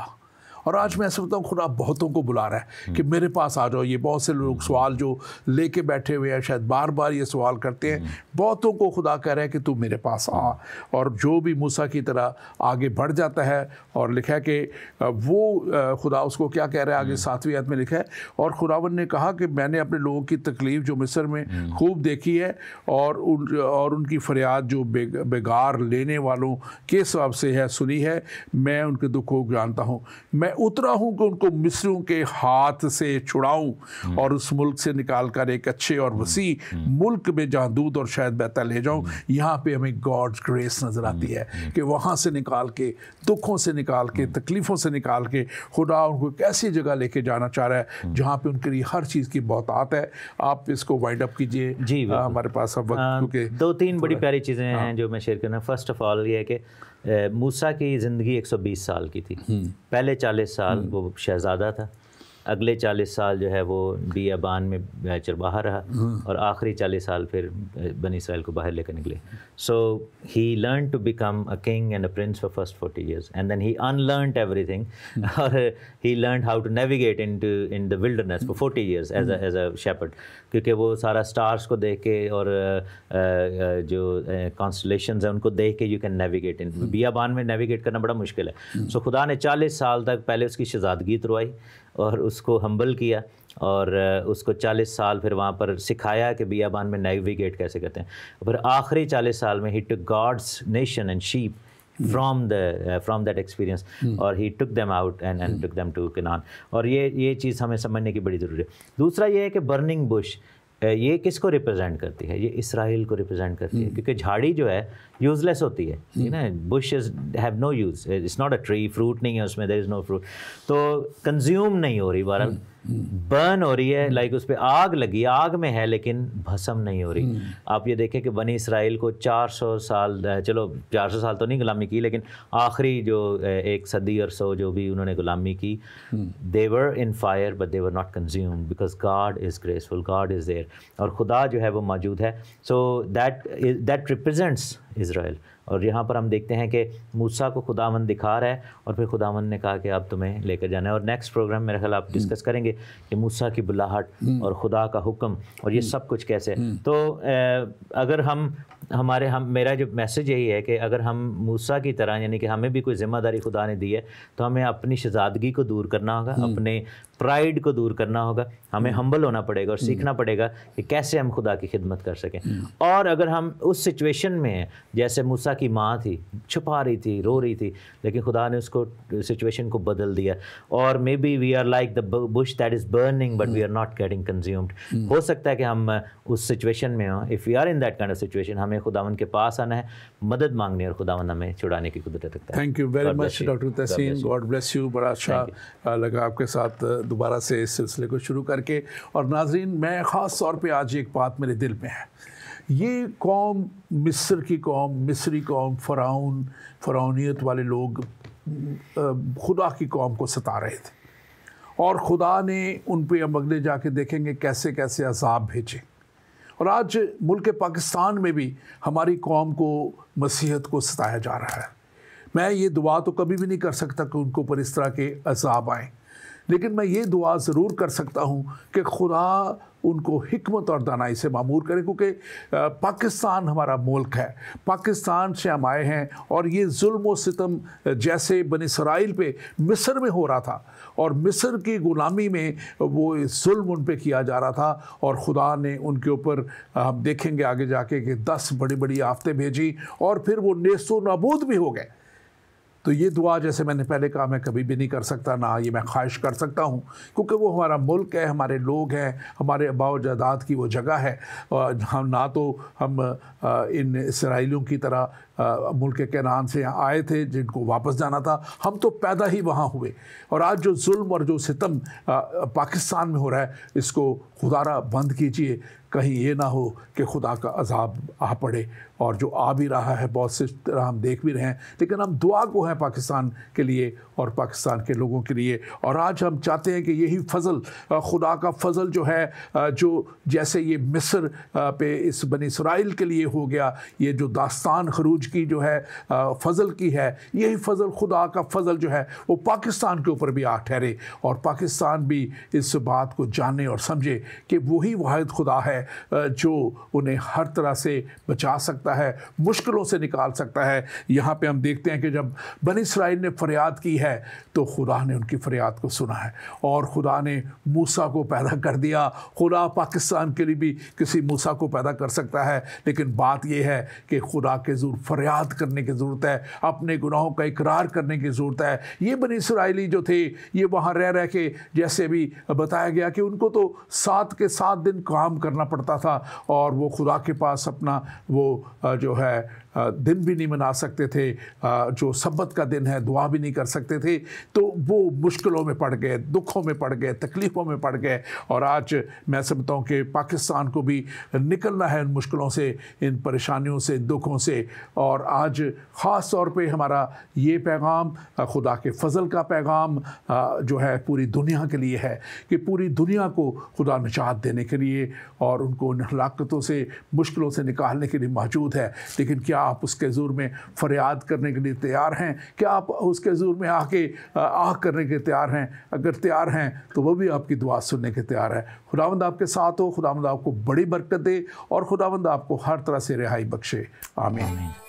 A: और आज मैं समझता हूँ खुदा बहुतों को बुला रहा है कि मेरे पास आ जाओ। ये बहुत से लोग सवाल जो लेके बैठे हुए हैं, शायद बार बार ये सवाल करते हैं, बहुतों को खुदा कह रहा है कि तू मेरे पास आ। और जो भी मूसा की तरह आगे बढ़ जाता है, और लिखा है कि वो खुदा उसको क्या कह रहा है आगे 7वीं आयत में लिखा है, और खुदावन ने कहा कि मैंने अपने लोगों की तकलीफ़ जो मिस्र में खूब देखी है और उनकी फरियाद जो बेगार लेने वालों के सबब से है सुनी है। मैं उनके दुख को जानता हूँ। मैं उतरा हूँ कि उनको मिस्रियों के हाथ से छुड़ाऊँ और उस मुल्क से निकाल कर एक अच्छे और वसी मुल्क में जहाँ दूध और शहद बहता ले जाऊँ। यहाँ पे हमें गॉड्स ग्रेस नज़र आती है कि वहाँ से निकाल के, दुखों से निकाल के, तकलीफ़ों से निकाल के खुदा उनको एक ऐसी जगह लेके जाना चाह रहा है जहाँ पे उनके लिए हर चीज़ की बहुतात है। आप इसको वाइंड अप कीजिए जी। हमारे पास अब वक्त के
B: 2-3 बड़ी प्यारी चीज़ें हैं जो मैं शेयर करना। फर्स्ट ऑफ ऑल ये है कि मूसा की ज़िंदगी 120 साल की थी। पहले 40 साल वो शहज़ादा था, अगले 40 साल जो है वो बियाबान में चरवाहा रहा और आखिरी 40 साल फिर बनी इसराइल को बाहर लेकर निकले. So he learn to become a king and a prince for first 40 years and then he unlearned everything और he learn how to navigate in the wilderness for 40 years as a shepherd, क्योंकि वो सारा stars को देख के और जो constellations हैं उनको देख के यू कैन नेविगेट इन. बियाबान में नेविगेट करना बड़ा मुश्किल है. सो खुदा ने 40 साल तक पहले उसकी शहजादगी तुरवाई और उसको हम्बल किया और उसको 40 साल फिर वहाँ पर सिखाया कि बियाबान में नेविगेट कैसे करते हैं. फिर आखिरी 40 साल में he took God's nation and sheep from that experience और he took them out and took them to Canaan. और ये चीज़ हमें समझने की बड़ी ज़रूरी है. दूसरा ये है कि बर्निंग बुश ये किसको रिप्रेजेंट करती है? ये इसराइल को रिप्रेजेंट करती है, क्योंकि झाड़ी जो है यूजलेस होती है, you know, bush is have no use, it's not a tree, fruit नहीं है उसमें, देयर इज़ नो फ्रूट, तो कंज्यूम नहीं हो रही, बहरहाल बर्न हो रही है, लाइक उस पर आग लगी, आग में है लेकिन भस्म नहीं हो रही. आप ये देखें कि बनी इसराइल को 400 साल, चलो 400 साल तो नहीं गुलामी की, लेकिन आखिरी जो 1 सदी और सौ जो भी उन्होंने गुलामी की, they were in fire but they were not consumed because God is graceful, God is there, और खुदा जो है वो मौजूद है. So that represents Israel. और यहाँ पर हम देखते हैं कि मूसा को खुदावंद दिखा रहा है और फिर खुदावंद ने कहा कि अब तुम्हें लेकर जाना है. और नेक्स्ट प्रोग्राम मेरे ख्याल आप डिस्कस करेंगे कि मूसा की बुलाहट और खुदा का हुक्म और ये सब कुछ कैसे. तो अगर मेरा जो मैसेज यही है कि अगर हम मूसा की तरह, यानी कि हमें भी कोई ज़िम्मेदारी खुदा ने दी है, तो हमें अपनी शहजादगी को दूर करना होगा, अपने प्राइड को दूर करना होगा, हमें हम्बल होना पड़ेगा और सीखना पड़ेगा कि कैसे हम खुदा की खिदमत कर सकें. और अगर हम उस सिचुएशन में हैं जैसे मूसा की माँ थी, छुपा रही थी, रो रही थी, लेकिन खुदा ने उसको सिचुएशन को बदल दिया. और maybe we are like the bush that is burning but we are not getting consumed. हो सकता है कि हम उस सिचुएशन में हों. If we are in that kind of situation, हमें खुदावन के पास आना है, मदद मांगनी है और खुदावन हमें छुड़ाने की कुदरत रखता है.
A: Thank you very much doctor Tahseen, God bless you. बड़ा अच्छा लगा आपके साथ दोबारा से इस सिलसिले को शुरू करके. और नाज़रीन, मैं ख़ास तौर पे आज एक बात मेरे दिल में है, ये कौम, मिस्र की कौम, मिस्री कौम, फ़िरौनियत वाले लोग खुदा की कौम को सता रहे थे और खुदा ने उन पे, हम अगले जाके देखेंगे कैसे कैसे अज़ाब भेजे. और आज मुल्क पाकिस्तान में भी हमारी कौम को, मसीहत को सताया जा रहा है. मैं ये दुआ तो कभी भी नहीं कर सकता कि उनको पर इस तरह के अज़ाब आएँ, लेकिन मैं ये दुआ ज़रूर कर सकता हूँ कि खुदा उनको हिकमत और दानाई से मामूर करें, क्योंकि पाकिस्तान हमारा मुल्क है, पाकिस्तान से हम आए हैं और ये जुल्म व सितम जैसे बनी इसराइल पे मिस्र में हो रहा था और मिस्र की ग़ुलामी में वो जुल्म उन पे किया जा रहा था और खुदा ने उनके ऊपर, हम देखेंगे आगे जाके कि 10 बड़ी बड़ी आफतें भेजी और फिर वो नेस्तो नाबूद भी हो गए. तो ये दुआ, जैसे मैंने पहले कहा, मैं कभी भी नहीं कर सकता, ना ये मैं ख्वाहिश कर सकता हूँ, क्योंकि वो हमारा मुल्क है, हमारे लोग हैं, हमारे आबा व जादाद की वो जगह है. और हम ना तो हम इन इसराइलियों की तरह मुल्क कैनान से यहाँ आए थे जिनको वापस जाना था, हम तो पैदा ही वहाँ हुए. और आज जो जुल्म और जो सितम पाकिस्तान में हो रहा है, इसको खुदारा बंद कीजिए, कहीं ये ना हो कि खुदा का अज़ाब आ पड़े. और जो आ भी रहा है, बहुत से तरह हम देख भी रहे हैं, लेकिन हम दुआ को हैं पाकिस्तान के लिए और पाकिस्तान के लोगों के लिए. और आज हम चाहते हैं कि यही फ़ज़ल, खुदा का फ़ज़ल जो है, जो जैसे ये मिस्र पे इस बनी इसराइल के लिए हो गया, ये जो दास्तान खरूज की जो है फ़ज़ल की है, यही फ़ज़ल, खुदा का फ़ज़ल जो है वो पाकिस्तान के ऊपर भी आ ठहरे और पाकिस्तान भी इस बात को जाने और समझे कि वही वाहिद खुदा है जो उन्हें हर तरह से बचा सकता है, मुश्किलों से निकाल सकता है. यहाँ पे हम देखते हैं कि जब बनी इसराइल ने फरियाद की है तो खुदा ने उनकी फरियाद को सुना है और खुदा ने मूसा को पैदा कर दिया. खुदा पाकिस्तान के लिए भी किसी मूसा को पैदा कर सकता है, लेकिन बात यह है कि खुदा के ज़रूर फरियाद करने की ज़रूरत है, अपने गुनाहों का इकरार करने की ज़रूरत है. ये बनी इसराइली जो थे, ये वहाँ रह के, जैसे भी बताया गया कि उनको तो 7 के 7 दिन काम करना पड़ता था और वो खुदा के पास अपना वो जो है दिन भी नहीं मना सकते थे, जो सब्बत का दिन है दुआ भी नहीं कर सकते थे, तो वो मुश्किलों में पड़ गए, दुखों में पड़ गए, तकलीफ़ों में पड़ गए। और आज मैं समझता हूँ कि पाकिस्तान को भी निकलना है इन मुश्किलों से, इन परेशानियों से, दुखों से। और आज ख़ास तौर पे हमारा ये पैगाम खुदा के फजल का पैगाम जो है पूरी दुनिया के लिए है कि पूरी दुनिया को खुदा निजात देने के लिए और उनको इन हलाकतों से, मुश्किलों से निकालने के लिए मौजूद है। लेकिन क्या आप उसके हुज़ूर में फरियाद करने के लिए तैयार हैं? क्या आप उसके हुज़ूर में आके आह करने के तैयार हैं? अगर तैयार हैं तो वो भी आपकी दुआ सुनने के तैयार है। खुदावंद आपके साथ हो, खुदावंद आपको बड़ी बरकत दे और खुदावंद आपको हर तरह से रिहाई बख्शे। आमीन।